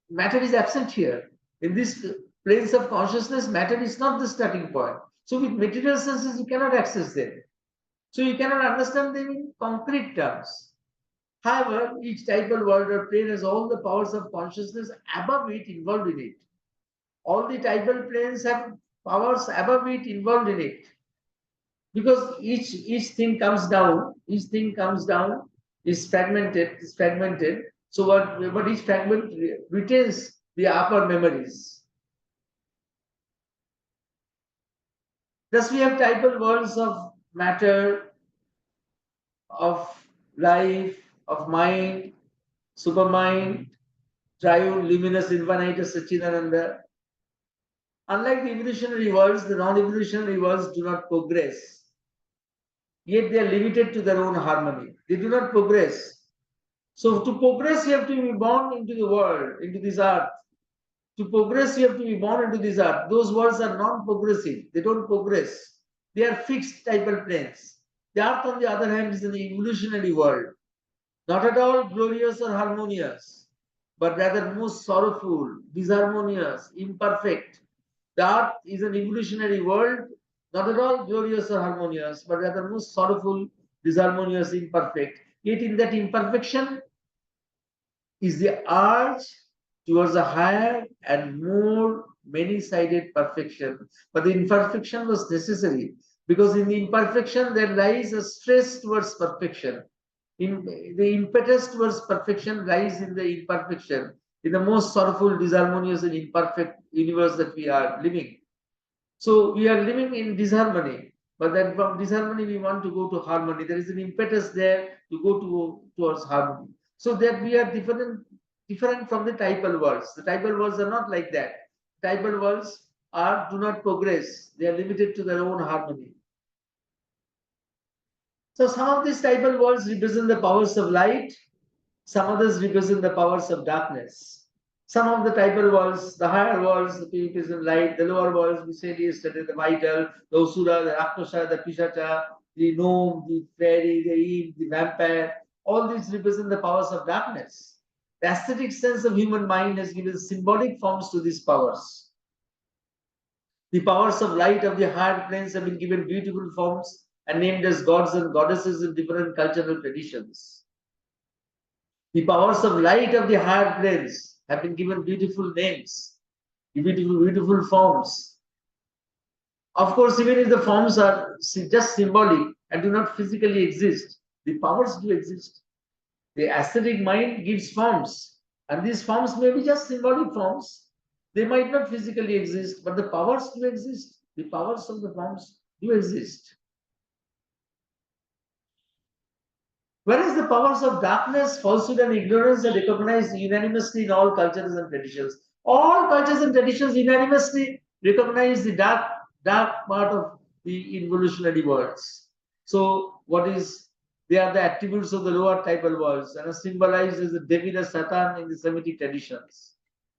matter is absent here. In these planes of consciousness, matter is not the starting point. So with material senses, you cannot access them. So you cannot understand them in concrete terms. However, each typal world or plane has all the powers of consciousness above it involved in it. All the typal planes have powers above it involved in it. Because each thing comes down, is fragmented. So but each fragment retains the upper memories. Thus we have typal worlds of matter, of life, of mind, supermind, triune, luminous, infinite, Satchidananda. Unlike the evolutionary worlds, the non-evolutionary worlds do not progress. yet they are limited to their own harmony. They do not progress. So to progress, you have to be born into the world, into this earth. To progress, you have to be born into this earth. Those worlds are non-progressive. They don't progress. They are fixed typal planes. The earth, on the other hand, is an evolutionary world. Not at all glorious or harmonious, but rather most sorrowful, disharmonious, imperfect. The earth is an evolutionary world, not at all glorious or harmonious, but rather most sorrowful, disharmonious, imperfect. Yet in that imperfection is the urge towards a higher and more many-sided perfection. But the imperfection was necessary because in the imperfection there lies a stress towards perfection. In the impetus towards perfection lies in the imperfection, in the most sorrowful, disharmonious, and imperfect universe that we are living. So we are living in disharmony, but then from disharmony we want to go to harmony. There is an impetus there to go towards harmony. So that we are different from the typal worlds. The typal worlds are not like that. Typal worlds do not progress. They are limited to their own harmony. So some of these typal worlds represent the powers of light, some others represent the powers of darkness. Some of the typal worlds, the higher worlds, the represent light, the lower worlds, we said yesterday, the vital, the Usura, the Rakshasa, the Pishacha, the gnome, the fairy, the eve, the vampire, all these represent the powers of darkness. The aesthetic sense of human mind has given symbolic forms to these powers. The powers of light of the higher planes have been given beautiful forms and named as gods and goddesses in different cultural traditions. The powers of light of the higher planes have been given beautiful names, beautiful forms. Of course, even if the forms are just symbolic and do not physically exist, the powers do exist. The aesthetic mind gives forms, and these forms may be just symbolic forms. They might not physically exist, but the powers do exist. The powers of the forms do exist. Whereas the powers of darkness, falsehood, and ignorance are recognized unanimously in all cultures and traditions. All cultures and traditions unanimously recognize the dark part of the evolutionary worlds. So, they are the attributes of the lower typal worlds and are symbolized as the devil or Satan in the Semitic traditions.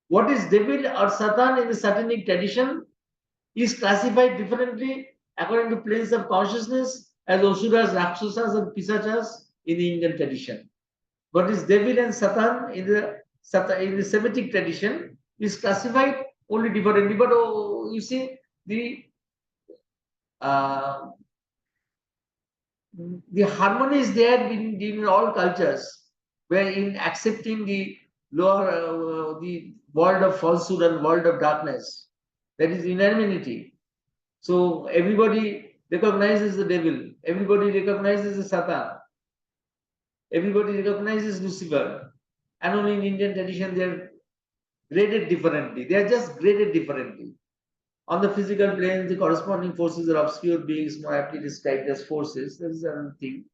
What is devil or Satan in the Satanic tradition is classified differently according to planes of consciousness as Asuras, Rakshasas, and Pisachas in the Indian tradition. What is devil and Satan in the Semitic tradition is classified only differently. But you see, the harmony is there in all cultures, where in accepting the lower, the world of falsehood and world of darkness, there is unanimity. So everybody recognizes the devil, everybody recognizes the Satan, everybody recognizes Lucifer, and only in Indian tradition they are graded differently. They are just graded differently. On the physical plane, the corresponding forces are obscure beings, more aptly described as forces. That is another thing.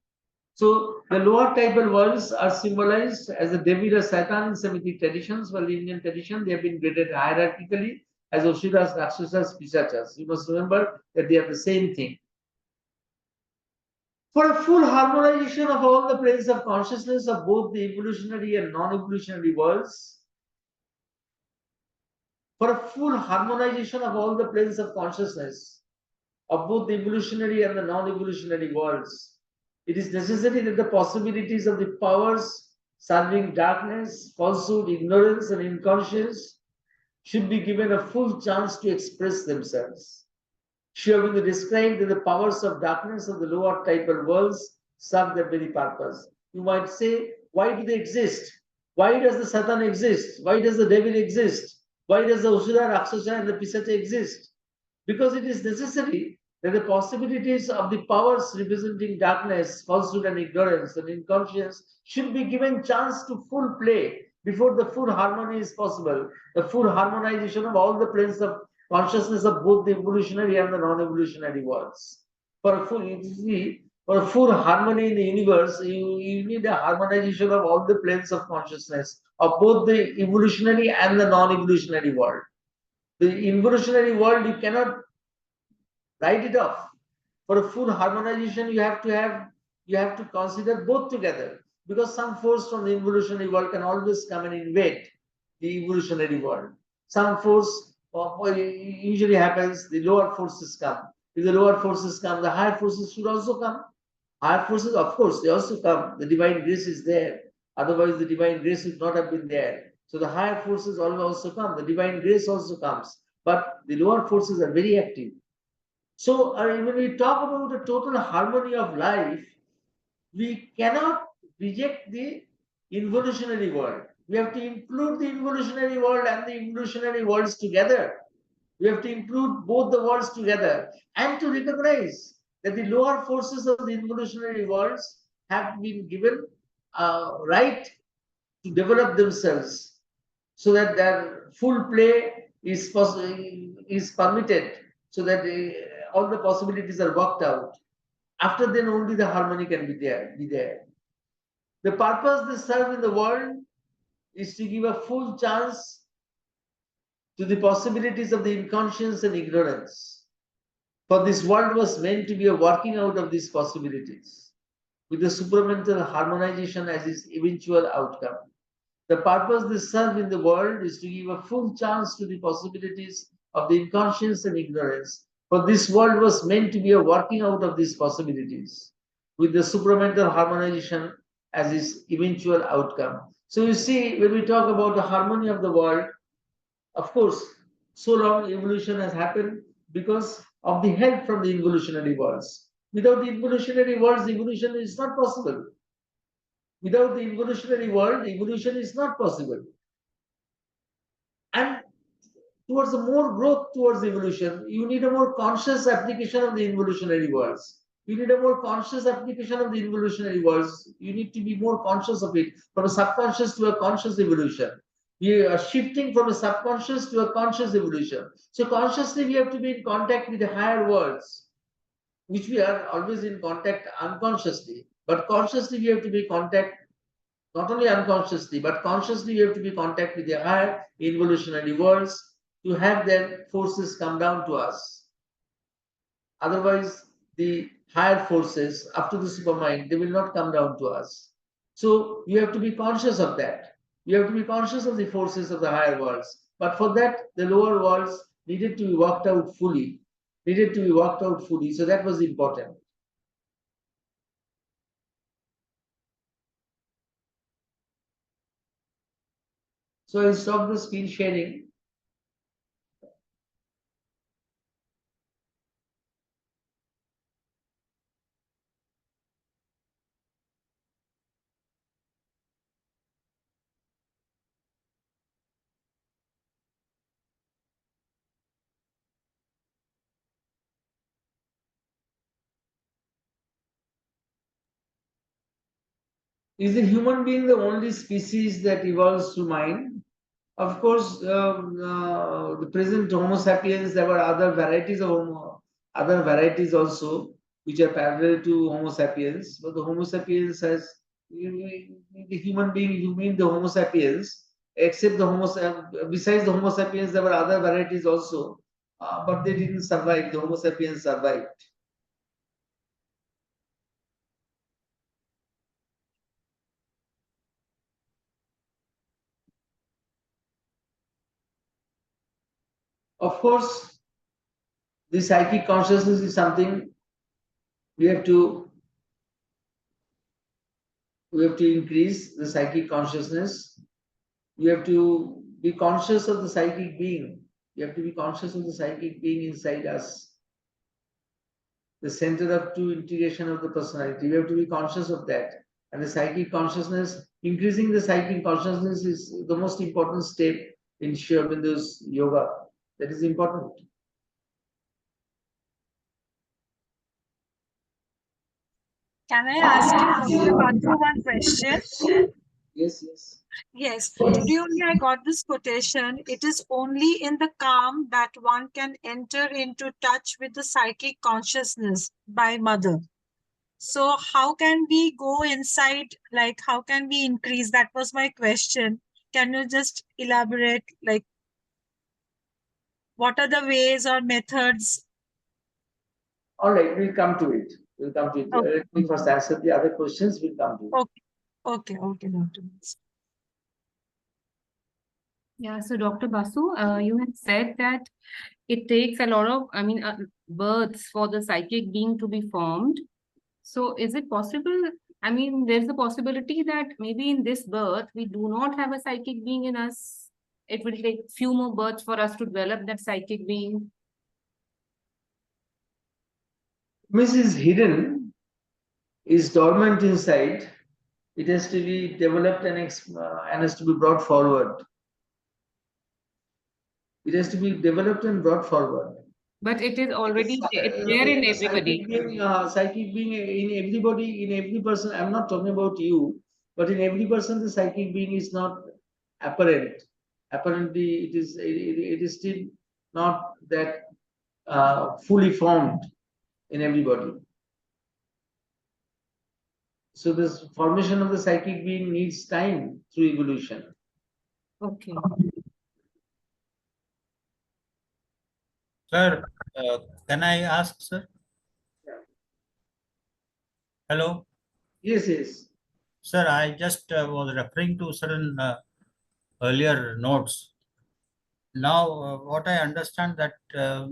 So the lower typal worlds are symbolized as the devil or Satan in Semitic traditions, while in Indian tradition they have been graded hierarchically as Asuras, Rakshasas, Pisachas. You must remember that they are the same thing. For a full harmonization of all the planes of consciousness of both the evolutionary and non-evolutionary worlds, for a full harmonization of all the planes of consciousness of both the evolutionary and the non-evolutionary worlds, it is necessary that the possibilities of the powers serving darkness, falsehood, ignorance, and inconscience should be given a full chance to express themselves. Aurobindo described that the powers of darkness of the lower typal worlds serve their very purpose. You might say, why do they exist? Why does the Satan exist? Why does the devil exist? Why does the Usura, Rakshasa, and the Pisacha exist? Because it is necessary that the possibilities of the powers representing darkness, falsehood, and ignorance and inconscience should be given chance to full play before the full harmony is possible, the full harmonization of all the planes of consciousness of both the evolutionary and the non-evolutionary worlds. For a full harmony in the universe, you need a harmonization of all the planes of consciousness of both the evolutionary and the non-evolutionary world. The evolutionary world, you cannot write it off. For a full harmonization, you have to consider both together, because some force from the involutionary world can always come and invade the evolutionary world. Some force usually happens, the lower forces come. If the lower forces come, the higher forces should also come. Higher forces, of course, they also come. The divine grace is there. Otherwise, the divine grace would not have been there. So the higher forces also come. The divine grace also comes. But the lower forces are very active. So when we talk about the total harmony of life, we cannot reject the involutionary world. We have to include the involutionary world and the evolutionary worlds together. We have to include both the worlds together and to recognize that the lower forces of the involutionary worlds have been given right to develop themselves so that their full play is permitted, so that all the possibilities are worked out. After then only the harmony can be there. The purpose they serve in the world is to give a full chance to the possibilities of the inconscience and ignorance. For this world was meant to be a working out of these possibilities, with the supramental harmonization as its eventual outcome. The purpose they serve in the world is to give a full chance to the possibilities of the inconscience and ignorance. For this world was meant to be a working out of these possibilities, with the supramental harmonization as its eventual outcome. So you see, when we talk about the harmony of the world, of course, so long evolution has happened because of the help from the evolutionary worlds. Without the evolutionary worlds, evolution is not possible. Without the evolutionary world, evolution is not possible. And towards a more growth towards evolution, you need a more conscious application of the evolutionary worlds. You need a more conscious application of the evolutionary worlds. You need to be more conscious of it, from a subconscious to a conscious evolution. We are shifting from a subconscious to a conscious evolution. So consciously, we have to be in contact with the higher worlds, which we are always in contact unconsciously. But consciously, we have to be in contact, not only unconsciously, but consciously, we have to be in contact with the higher evolutionary worlds to have their forces come down to us. Otherwise, the higher forces, up to the supermind, they will not come down to us. So you have to be conscious of that. You have to be conscious of the forces of the higher worlds. But for that, the lower worlds needed to be worked out fully. So that was important. So I stop the screen sharing. Is the human being the only species that evolves through mind? Of course, the present Homo sapiens, there were other varieties also, which are parallel to Homo sapiens. But the Homo sapiens has the human being. You mean the Homo sapiens? Except besides the Homo sapiens, there were other varieties also, but they didn't survive. The Homo sapiens survived. Of course, the psychic consciousness is something we have to increase the psychic consciousness. You have to be conscious of the psychic being. You have to be conscious of the psychic being inside us, the center of true integration of the personality. You have to be conscious of that. And the psychic consciousness, increasing the psychic consciousness is the most important step in Sri Aurobindo's yoga. That is important. Can I ask you, Dr. Basu, one question? Yes. Yes, today only I got this quotation. It is only in the calm that one can enter into touch with the psychic consciousness by Mother. So how can we go inside, like how can we increase? That was my question. Can you just elaborate, like what are the ways or methods? All right, we'll come to it. We'll come to it. Okay. Let me first answer the other questions. We'll come to it. Okay, Dr. Yeah, so Dr. Basu, you had said that it takes a lot of, births for the psychic being to be formed. So is it possible? I mean, there's a possibility that maybe in this birth, we do not have a psychic being in us. It will take few more births for us to develop that psychic being. Mrs. Hidden is dormant inside. It has to be developed and has to be brought forward. It has to be developed and brought forward. But it is already it's there in everybody. Psychic being in everybody, in every person. I'm not talking about you, but in every person, the psychic being is not apparent. Apparently, it is still not that fully formed in everybody. So this formation of the psychic being needs time through evolution. Okay. Sir, can I ask, sir? Yeah. Hello? Yes, yes. Sir, I just was referring to certain earlier notes. Now, what I understand that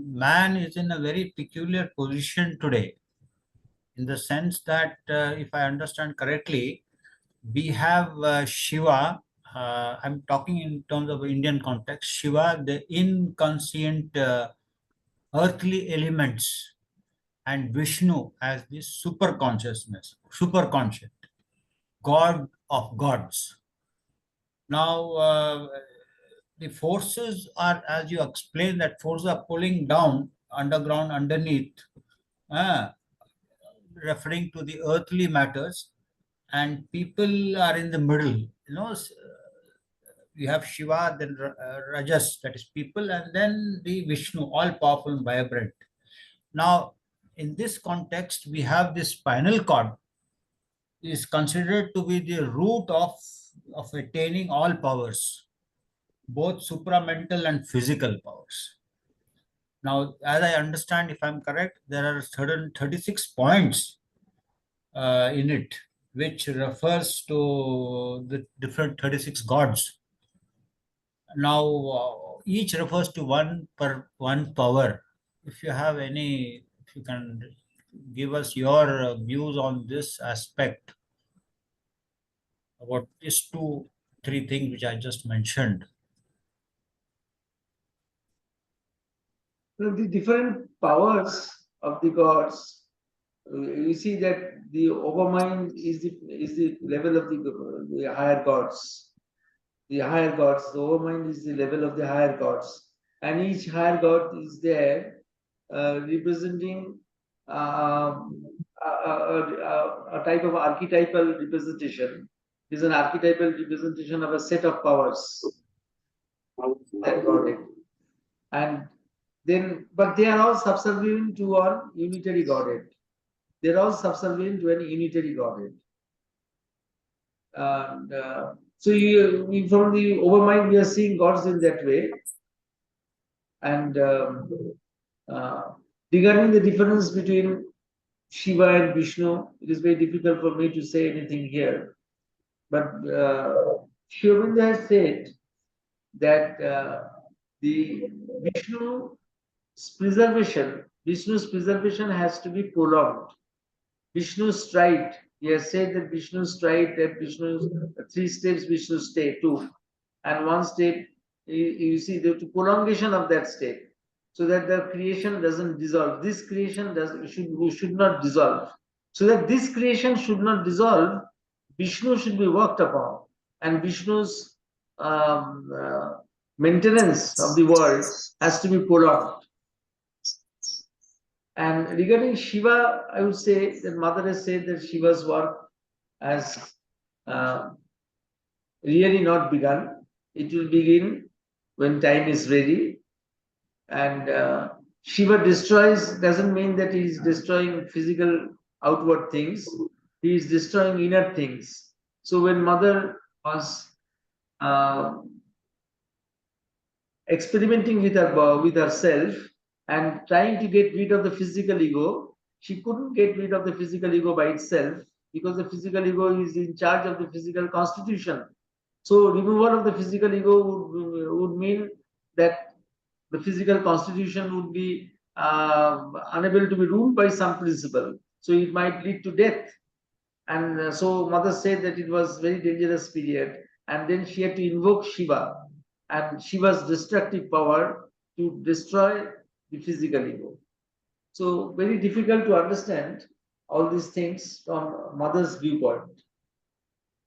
man is in a very peculiar position today, in the sense that, if I understand correctly, we have Shiva. I'm talking in terms of Indian context. Shiva, the inconscient earthly elements, and Vishnu as the super consciousness, super conscient, God of gods. Now, the forces are, as you explained, that forces are pulling down underground underneath, referring to the earthly matters, and people are in the middle. You have Shiva, then Rajas, that is people, and then the Vishnu, all powerful and vibrant. Now, in this context, we have this spinal cord is considered to be the root of attaining all powers, both supramental and physical powers. Now, as I understand, if I'm correct, there are certain 36 points in it, which refers to the different 36 gods. Now, each refers to one power. If you have any, if you can give us your views on this aspect about these 2-3 things which I just mentioned. The different powers of the gods, you see that the overmind is the level of the higher gods. The higher gods, the overmind is the level of the higher gods, and each higher god is there representing a type of archetypal representation. It is an archetypal representation of a set of powers that godhead. And then, but they are all subservient to one unitary godhead. They are all subservient to an unitary godhead. And so from the overmind, we are seeing gods in that way. And regarding the difference between Shiva and Vishnu, it is very difficult for me to say anything here. But Sri Aurobindo has said that the Vishnu's preservation has to be prolonged. Vishnu's stride, he has said that Vishnu's stride, that Vishnu's 3 steps, Vishnu's stay 2, and 1 step, you see the prolongation of that step, so that the creation doesn't dissolve. This creation should not dissolve. So that this creation should not dissolve, Vishnu should be worked upon, and Vishnu's maintenance of the world has to be prolonged. And regarding Shiva, I would say that Mother has said that Shiva's work has really not begun. It will begin when time is ready. And Shiva destroys doesn't mean that he is destroying physical outward things. He is destroying inner things. So when Mother was experimenting with herself and trying to get rid of the physical ego, she couldn't get rid of the physical ego by itself, because the physical ego is in charge of the physical constitution. So removal of the physical ego would mean that the physical constitution would be unable to be ruled by some principle. So it might lead to death. And so mother said that it was very dangerous period. And then she had to invoke Shiva and Shiva's destructive power to destroy the physical ego. So very difficult to understand all these things from mother's viewpoint.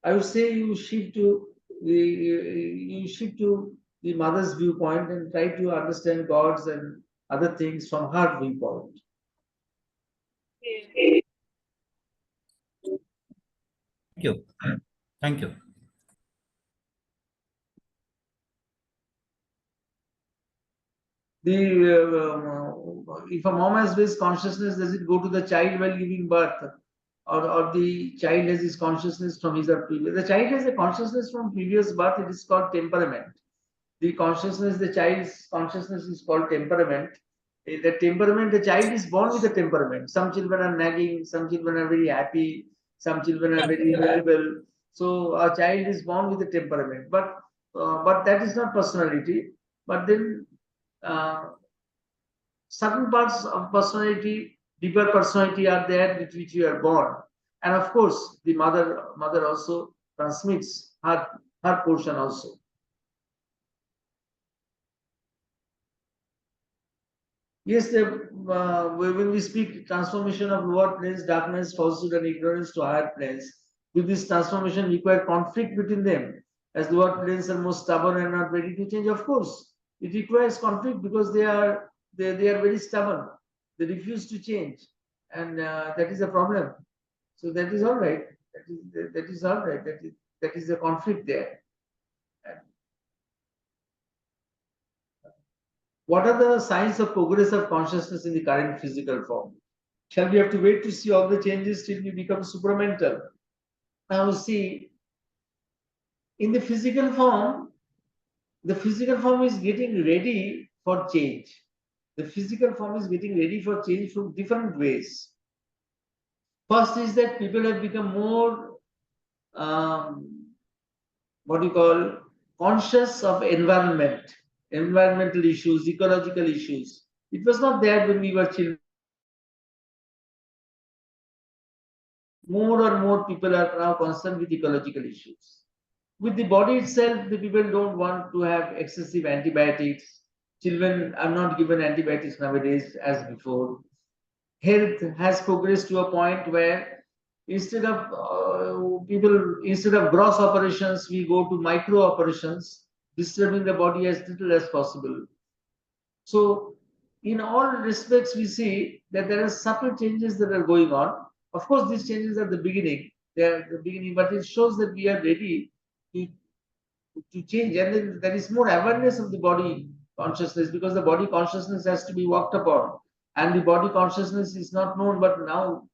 I would say you shift to the mother's viewpoint and try to understand gods and other things from her viewpoint. Thank you. Thank you. If a mom has this consciousness, does it go to the child while giving birth, or the child has his consciousness from his or previous? The child has a consciousness from previous birth. It is called temperament. The consciousness, the child's consciousness is called temperament. The temperament, the child is born with a temperament. Some children are nagging, some children are very happy, some children are very irritable. So a child is born with a temperament, but that is not personality. But then certain parts of personality, deeper personality are there with which you are born, and of course the mother also transmits her portion also. Yes, when we speak transformation of lower planes, darkness, falsehood, and ignorance to higher planes, will this transformation require conflict between them? As lower planes are more stubborn and not ready to change, of course, it requires conflict because they are very stubborn. They refuse to change, and that is a problem. So that is all right. That is all right. That is a conflict there. What are the signs of progress of consciousness in the current physical form? Shall we have to wait to see all the changes till we become supramental? Now see, in the physical form is getting ready for change. The physical form is getting ready for change from different ways. First is that people have become more, what you call, conscious of environmental issues, ecological issues. It was not there when we were children. More and more people are now concerned with ecological issues. With the body itself, the people don't want to have excessive antibiotics. Children are not given antibiotics nowadays as before. Health has progressed to a point where instead of gross operations, we go to micro operations, disturbing the body as little as possible. So in all respects, we see that there are subtle changes that are going on. Of course, these changes are the beginning. They are the beginning, but it shows that we are ready to change. And then there is more awareness of the body consciousness, because the body consciousness has to be worked upon. And the body consciousness is not known, but now,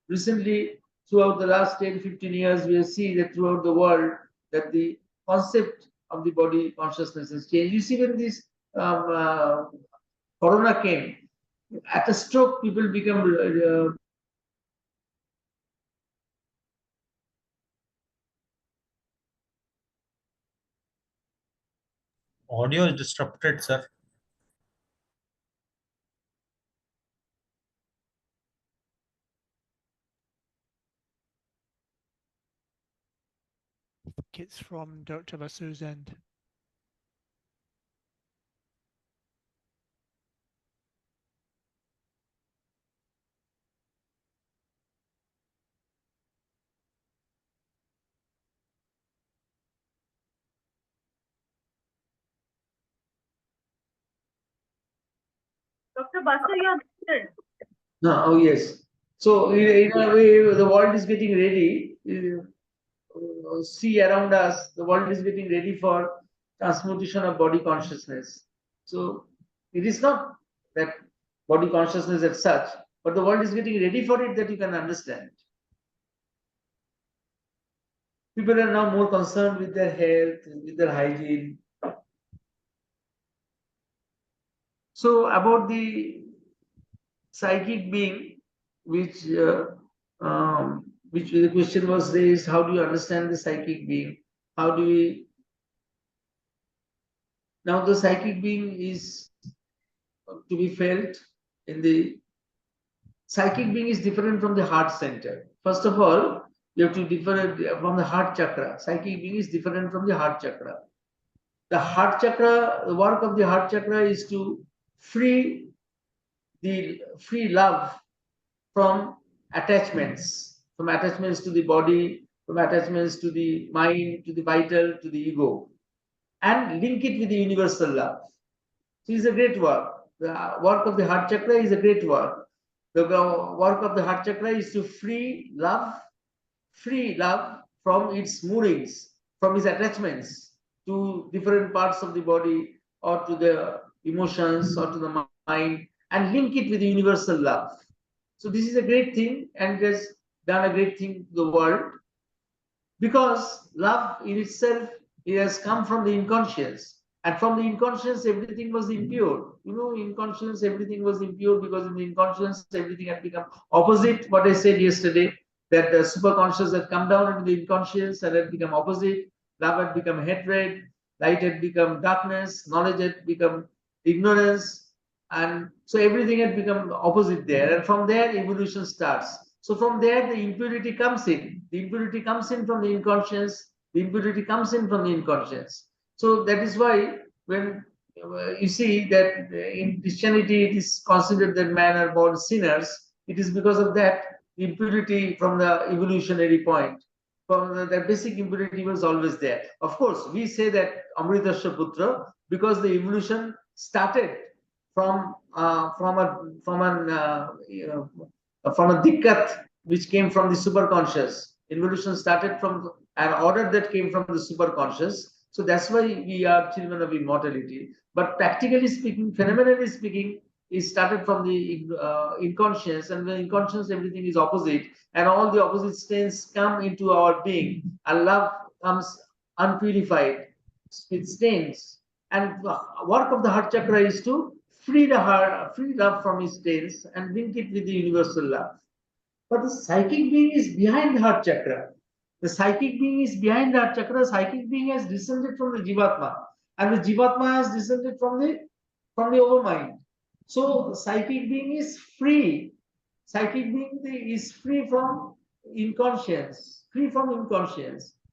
recently, throughout the last 10, 15 years, we have seen that throughout the world, that the concept of the body consciousness has changed. You see, when this corona came, at a stroke, people become Audio is disrupted, sir. It's from Dr. Basu's end. Dr. Basu, you are muted. no, oh yes. So in a way, the world is getting ready. See around us, the world is getting ready for transmutation of body consciousness. So it is not that body consciousness as such, but the world is getting ready for it, that you can understand. People are now more concerned with their health, with their hygiene. So about the psychic being, which the question was raised, how do you understand the psychic being? How do we? Now the psychic being is to be felt in the psychic being is different from the heart center. First of all, you have to differ from the heart chakra. Psychic being is different from the heart chakra. The heart chakra, the work of the heart chakra is to free love from attachments to the body, from attachments to the mind, to the vital, to the ego, and link it with the universal love. So it's a great work. The work of the heart chakra is a great work. The work of the heart chakra is to free love from its moorings, from its attachments to different parts of the body or to the emotions or to the mind, and link it with the universal love. So this is a great thing, and it has done a great thing to the world, because love in itself, it has come from the inconscious, and from the inconscious everything was impure. Inconscious everything was impure, because in the inconscious everything had become opposite. What I said yesterday, that the superconscious had come down into the inconscious and had become opposite. Love had become hatred, light had become darkness, knowledge had become ignorance, and so everything had become opposite there, and from there evolution starts. So from there the impurity comes in. The impurity comes in from the inconscious. The impurity comes in from the inconscious. So that is why when you see that in Christianity it is considered that men are born sinners, it is because of that impurity from the evolutionary point. From the basic impurity was always there. Of course, we say that Amritasya Putra because the evolution started from a dikkat which came from the superconscious. Evolution started from an order that came from the superconscious. So that's why we are children of immortality. But practically speaking, phenomenally speaking, it started from the inconscious, and when inconscious everything is opposite, and all the opposite states come into our being, and love comes unpurified with stains. And the work of the heart chakra is to free love from its stains and link it with the universal love. But the psychic being is behind the heart chakra. The psychic being is behind the heart chakra. Psychic being has descended from the Jivatma, and the Jivatma has descended from the overmind. So psychic being is free. Psychic being is free from inconscience.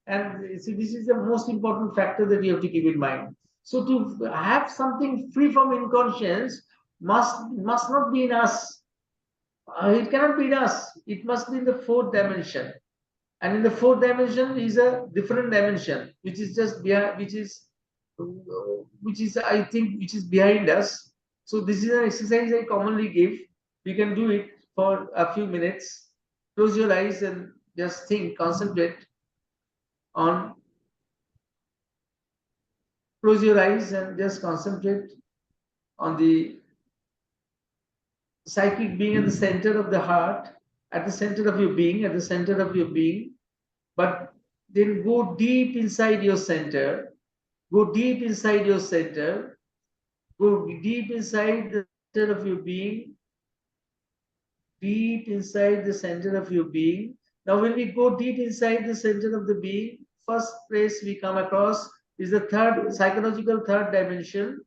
And see, this is the most important factor that you have to keep in mind. So to have something free from inconscience must not be in us. It cannot be in us. It must be in the fourth dimension. And in the fourth dimension is a different dimension, which is just behind, which is I think which is behind us. So this is an exercise I commonly give. You can do it for a few minutes. Close your eyes and just think, concentrate on. Close your eyes and just concentrate on the psychic being at the center of the heart, at the center of your being, but then go deep inside your center, go deep inside the center of your being, deep inside the center of your being. Now when we go deep inside the center of the being, first place we come across is the psychological third dimension,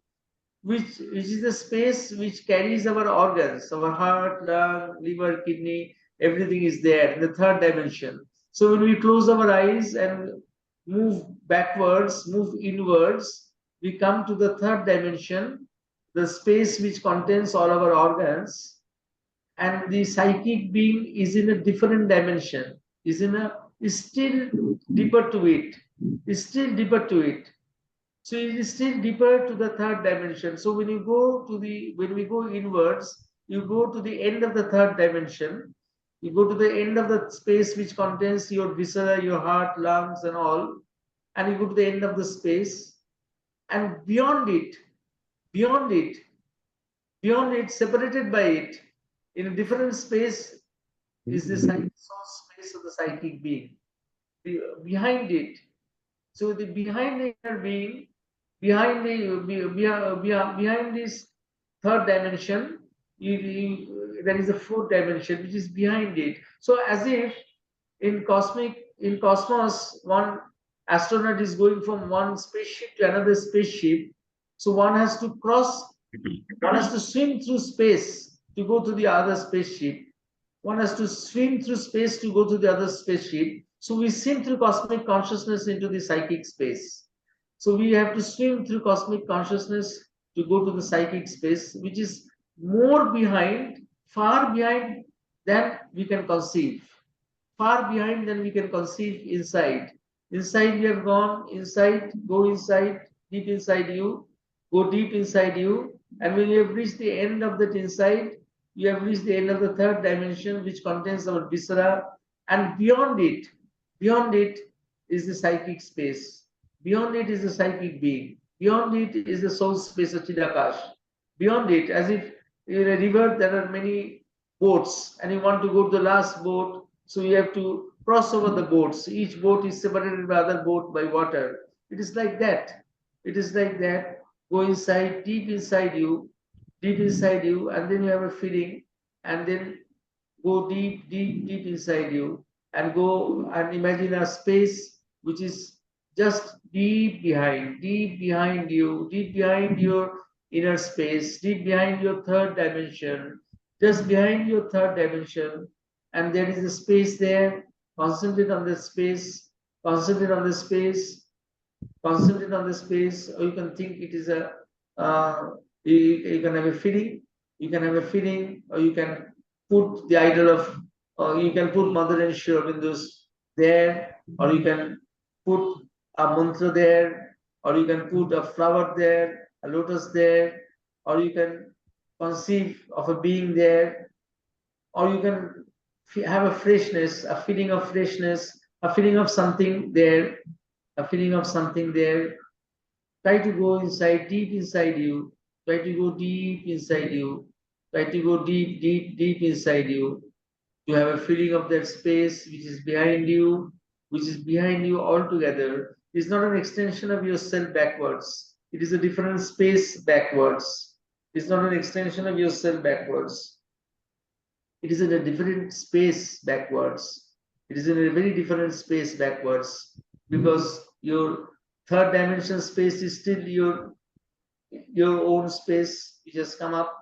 which is the space which carries our organs, our heart, lung, liver, kidney, everything is there in the third dimension. So when we close our eyes and move backwards, move inwards, we come to the third dimension, the space which contains all our organs, and the psychic being is in a different dimension, is still deeper to it, So it is still deeper to the third dimension. So when we go inwards, you go to the end of the third dimension. You go to the end of the space which contains your viscera, your heart, lungs, and all, and you go to the end of the space, and beyond it, separated by it, in a different space, is the source space of the psychic being. Behind it, so behind the inner being, behind this third dimension, there is a fourth dimension which is behind it. So as if in cosmos, one astronaut is going from one spaceship to another spaceship. So one has to swim through space to go to the other spaceship. One has to swim through space to go to the other spaceship. So we swim through cosmic consciousness into the psychic space. So we have to swim through cosmic consciousness to go to the psychic space, which is more behind, far behind than we can conceive. Far behind than we can conceive inside. Inside we have gone, inside, go inside, deep inside you, go deep inside you. And when you have reached the end of that inside, you have reached the end of the third dimension, which contains our viscera. And beyond it is the psychic space. Beyond it is the psychic being. Beyond it is the soul space of Chidakash. Beyond it, as if in a river there are many boats, and you want to go to the last boat, so you have to cross over the boats. Each boat is separated by other boat by water. It is like that. It is like that. Go inside, deep inside you, and then you have a feeling, and then go deep, deep, deep inside you, and go and imagine a space which is just deep behind you, deep behind your inner space, deep behind your third dimension, just behind your third dimension. And there is a space there. Concentrate on the space, concentrate on the space, concentrate on the space, or you can think it is a you can have a feeling, or you can put the idol of, or you can put Mother and Sri Aurobindo's there, or you can put a mantra there, or you can put a flower there, a lotus there, or you can conceive of a being there, or you can have a freshness, a feeling of freshness, a feeling of something there, a feeling of something there. Try to go inside, deep inside you. Try to go deep inside you. Try to go deep, deep, deep inside you. You have a feeling of that space which is behind you, altogether. It's not an extension of yourself backwards. It is a different space backwards. It's not an extension of yourself backwards. It is in a different space backwards. It is in a very different space backwards, because your third dimension space is still your own space, which has come up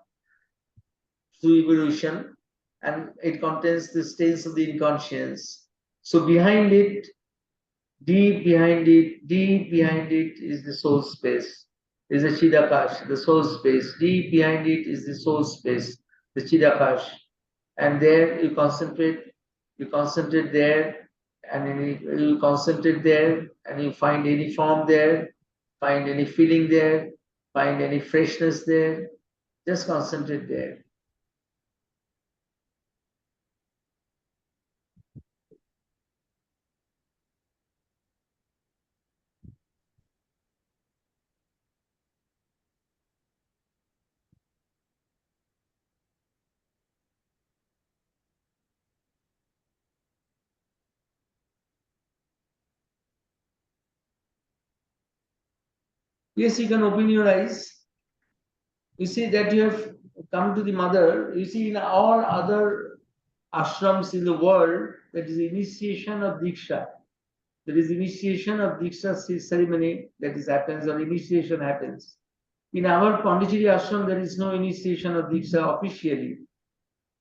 through evolution, and it contains the stains of the inconscience. So behind it, deep behind it is the soul space, is the Chidakash, the soul space. Deep behind it is the soul space, the Chidakash. And there you concentrate there, and you concentrate there, and you find any form there, find any feeling there, find any freshness there. Just concentrate there. Yes, you can open your eyes. You see that you have come to the mother. You see, in all other ashrams in the world, that is initiation of Diksha. There is initiation of Diksha ceremony that is happens, or initiation happens. In our Pondicherry ashram, there is no initiation of Diksha officially,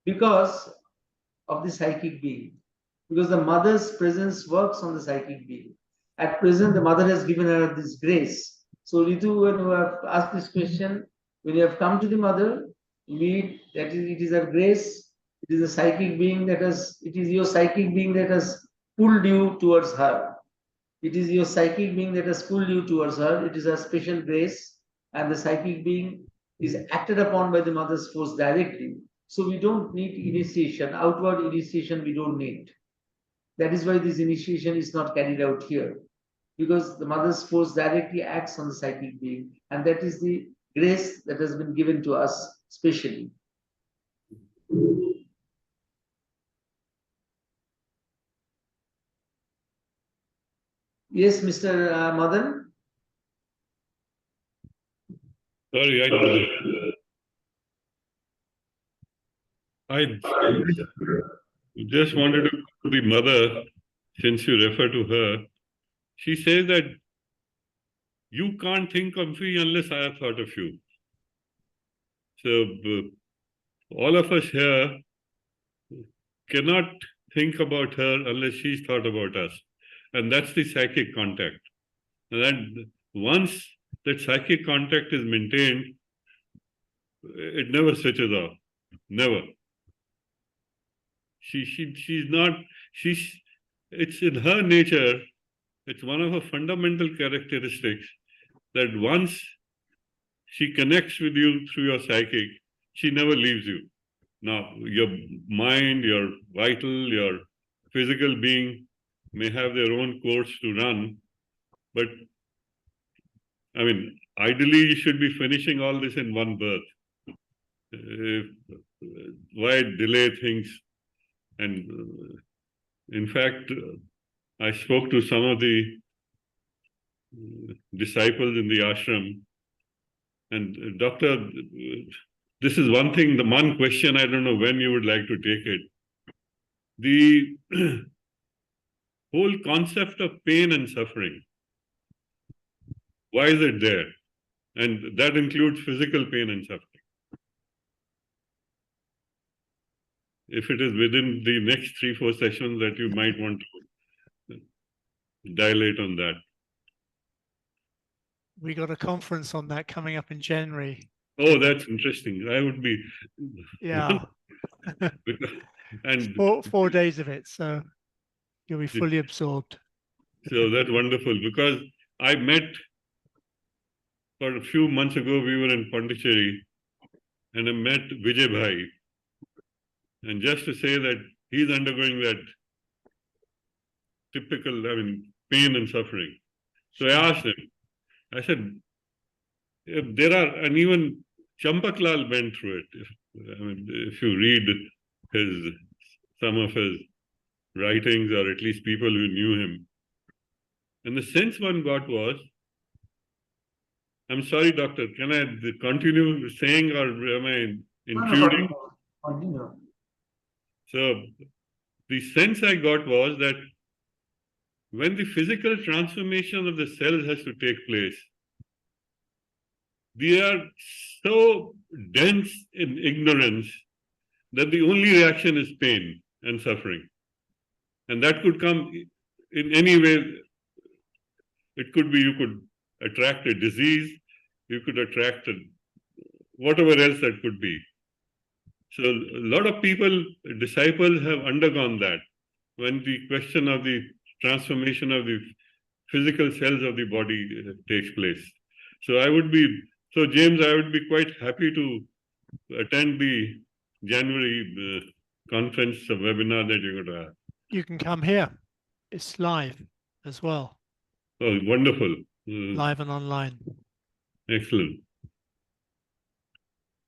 because of the psychic being. Because the mother's presence works on the psychic being. At present, the mother has given her this grace. So, Ritu, when you have asked this question, when you have come to the mother, it is her grace. It is a psychic being it is your psychic being that has pulled you towards her. It is your psychic being that has pulled you towards her. It is a special grace, and the psychic being is acted upon by the mother's force directly. So we don't need initiation, outward initiation we don't need. That is why this initiation is not carried out here, because the mother's force directly acts on the psychic being, and that is the grace that has been given to us specially. Yes, Mr. Madan? Sorry, I just wanted to go to the mother, since you refer to her. She says that you can't think of me unless I have thought of you. So all of us here cannot think about her unless she's thought about us. And that's the psychic contact. And that once that psychic contact is maintained, it never switches off. Never. It's in her nature, it's one of her fundamental characteristics that once she connects with you through your psychic, she never leaves you. Now, your mind, your vital, your physical being may have their own course to run, but I mean, ideally, you should be finishing all this in one birth. Why delay things? And in fact, I spoke to some of the disciples in the ashram, and doctor, this is one thing, the one question, I don't know when you would like to take it. The whole concept of pain and suffering, why is it there? And that includes physical pain and suffering. If it is within the next 3-4 sessions that you might want to dilate on that. We got a conference on that coming up in January. Oh, that's interesting. I would be. Yeah. And 4 days of it, so you'll be fully absorbed. So that's wonderful, because I met for a few months ago, we were in Pondicherry, and I met Vijay Bhai. And just to say that he's undergoing that typical, pain and suffering. So I asked him, I said, if there are, and even Champak Lal went through it. If you read some of his writings, or at least people who knew him, and the sense one got was, I'm sorry, doctor, can I continue saying, or am I intruding? Continue. So the sense I got was that when the physical transformation of the cells has to take place, they are so dense in ignorance that the only reaction is pain and suffering. And that could come in any way. It could be you could attract a disease, you could attract whatever else that could be. So a lot of people, disciples, have undergone that when the question of the transformation of the physical cells of the body takes place. So James, I would be quite happy to attend the January conference webinar that you're going to have. You can come here. It's live as well. Oh, wonderful. Live and online. Excellent.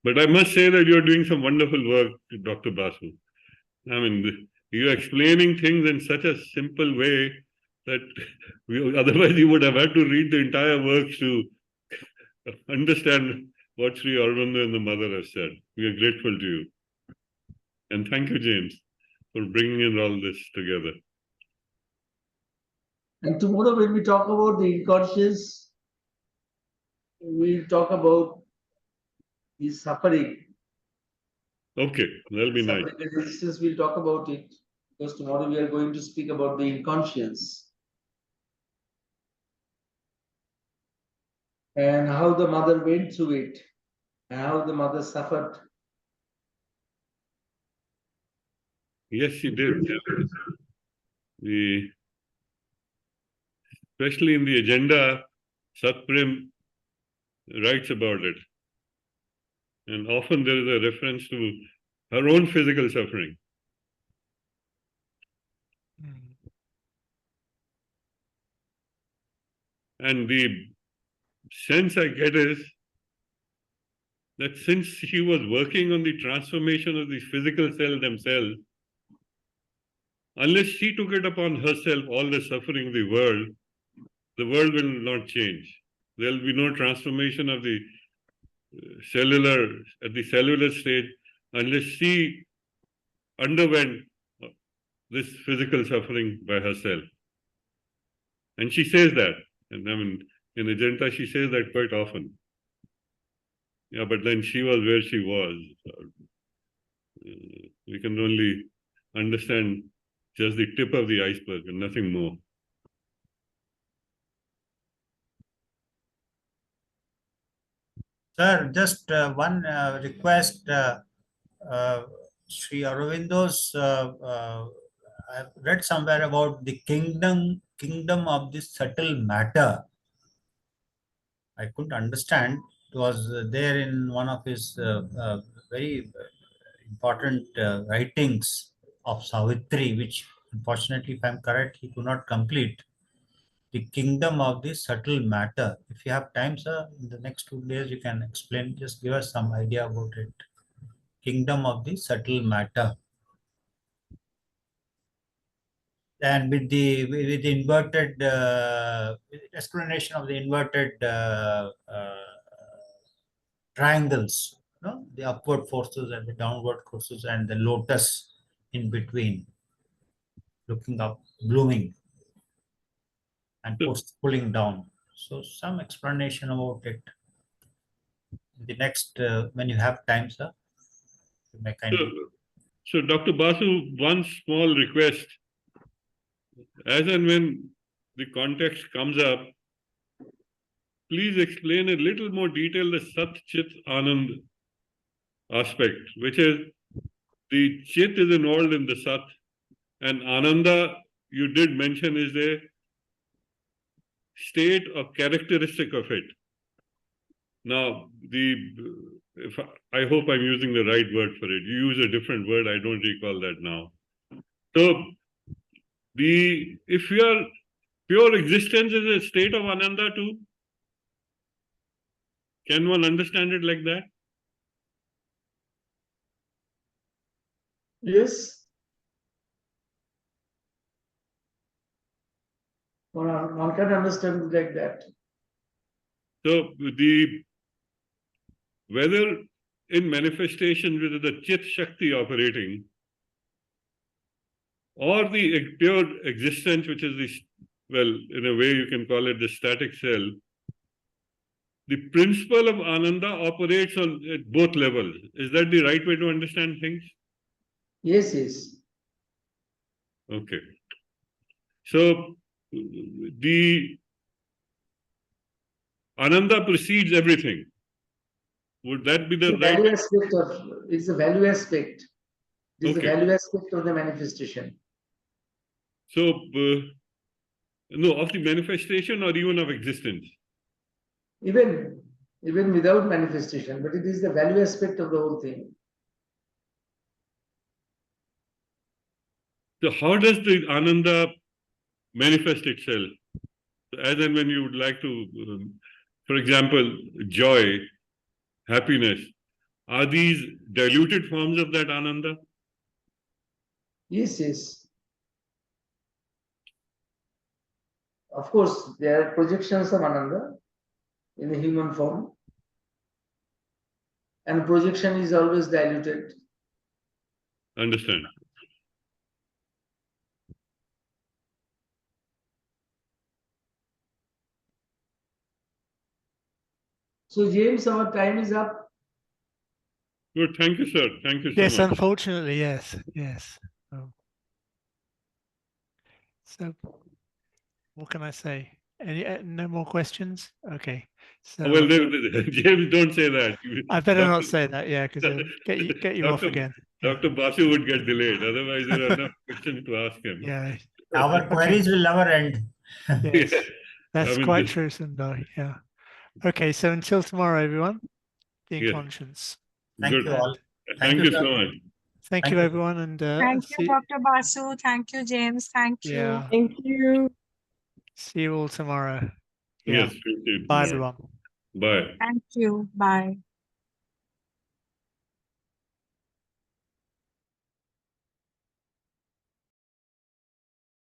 But I must say that you're doing some wonderful work, Dr. Basu. You're explaining things in such a simple way that otherwise you would have had to read the entire works to understand what Sri Aurobindo and the mother have said. We are grateful to you. And thank you, James, for bringing in all this together. And tomorrow when we talk about the unconscious, we'll talk about the suffering. Okay, that'll be nice. Resistance, we'll talk about it, because tomorrow we are going to speak about the inconscious and how the mother went through it and how the mother suffered. Yes, she did. Especially in the agenda, Satprem writes about it. And often there is a reference to her own physical suffering. And the sense I get is that since she was working on the transformation of the physical cells themselves, unless she took it upon herself, all the suffering of the world will not change. There will be no transformation of the cellular stage unless she underwent this physical suffering by herself. And she says that. And I mean, in Ajanta, she says that quite often. Yeah, but then she was where she was. We can only understand just the tip of the iceberg and nothing more. Sir, just one request. Sri Aurobindo's, I've read somewhere about the kingdom of the subtle matter. I couldn't understand. It was there in one of his very important writings of Savitri, which unfortunately, if I'm correct, he could not complete. The kingdom of the subtle matter. If you have time, sir, in the next 2 days, you can explain, just give us some idea about it. Kingdom of the subtle matter. And with the inverted explanation of the inverted triangles, no? The upward forces and the downward forces and the lotus in between, looking up, blooming, and pulling down. So some explanation about it. The next, when you have time, sir, you may kindly. So Dr. Basu, one small request. As and when the context comes up, please explain a little more detail the Sat Chit Anand aspect, which is the Chit is involved in the Sat, and Ananda, you did mention, is a state or characteristic of it. Now, I hope I'm using the right word for it. You use a different word, I don't recall that now. So, if your pure existence is a state of Ananda too, can one understand it like that? Yes. One can understand it like that. So whether in manifestation with the Chit Shakti operating, or the pure existence, which is in a way you can call it the static cell, the principle of Ananda operates on at both levels. Is that the right way to understand things? Yes, yes. Okay. So the Ananda precedes everything. Would that be the right? Value aspect of it's a value aspect. It is the Okay. value aspect of the manifestation. So no, of the manifestation or even of existence. Even without manifestation, but it is the value aspect of the whole thing. So how does the Ananda manifest itself? As and when you would like to, for example, joy, happiness, are these diluted forms of that Ananda? Yes, yes. Of course, there are projections of Ananda in the human form, and projection is always diluted. Understand. So, James, our time is up. Good. Thank you, sir. Thank you so Yes, much. unfortunately, yes, yes. So, what can I say? No more questions? Okay. So Well, James, don't say that. I better not say that, yeah, because he'll get you off again. Yeah. Dr. Basu would get delayed. Otherwise, there are enough questions to ask him. Yeah. Our queries will never end. Yes, Yeah. that's I mean, quite true, Sundar. Yeah. Okay, so until tomorrow, everyone, be in Yes. conscience. Thank Good. you all. Thank you so much. Thank Thank you, you. everyone, and Thank you, see, Dr. Basu. Thank you, James. Thank you. yeah, Thank you. see you all tomorrow. Yes. Yeah. Bye, Yes. everyone. Bye. Thank you. Bye.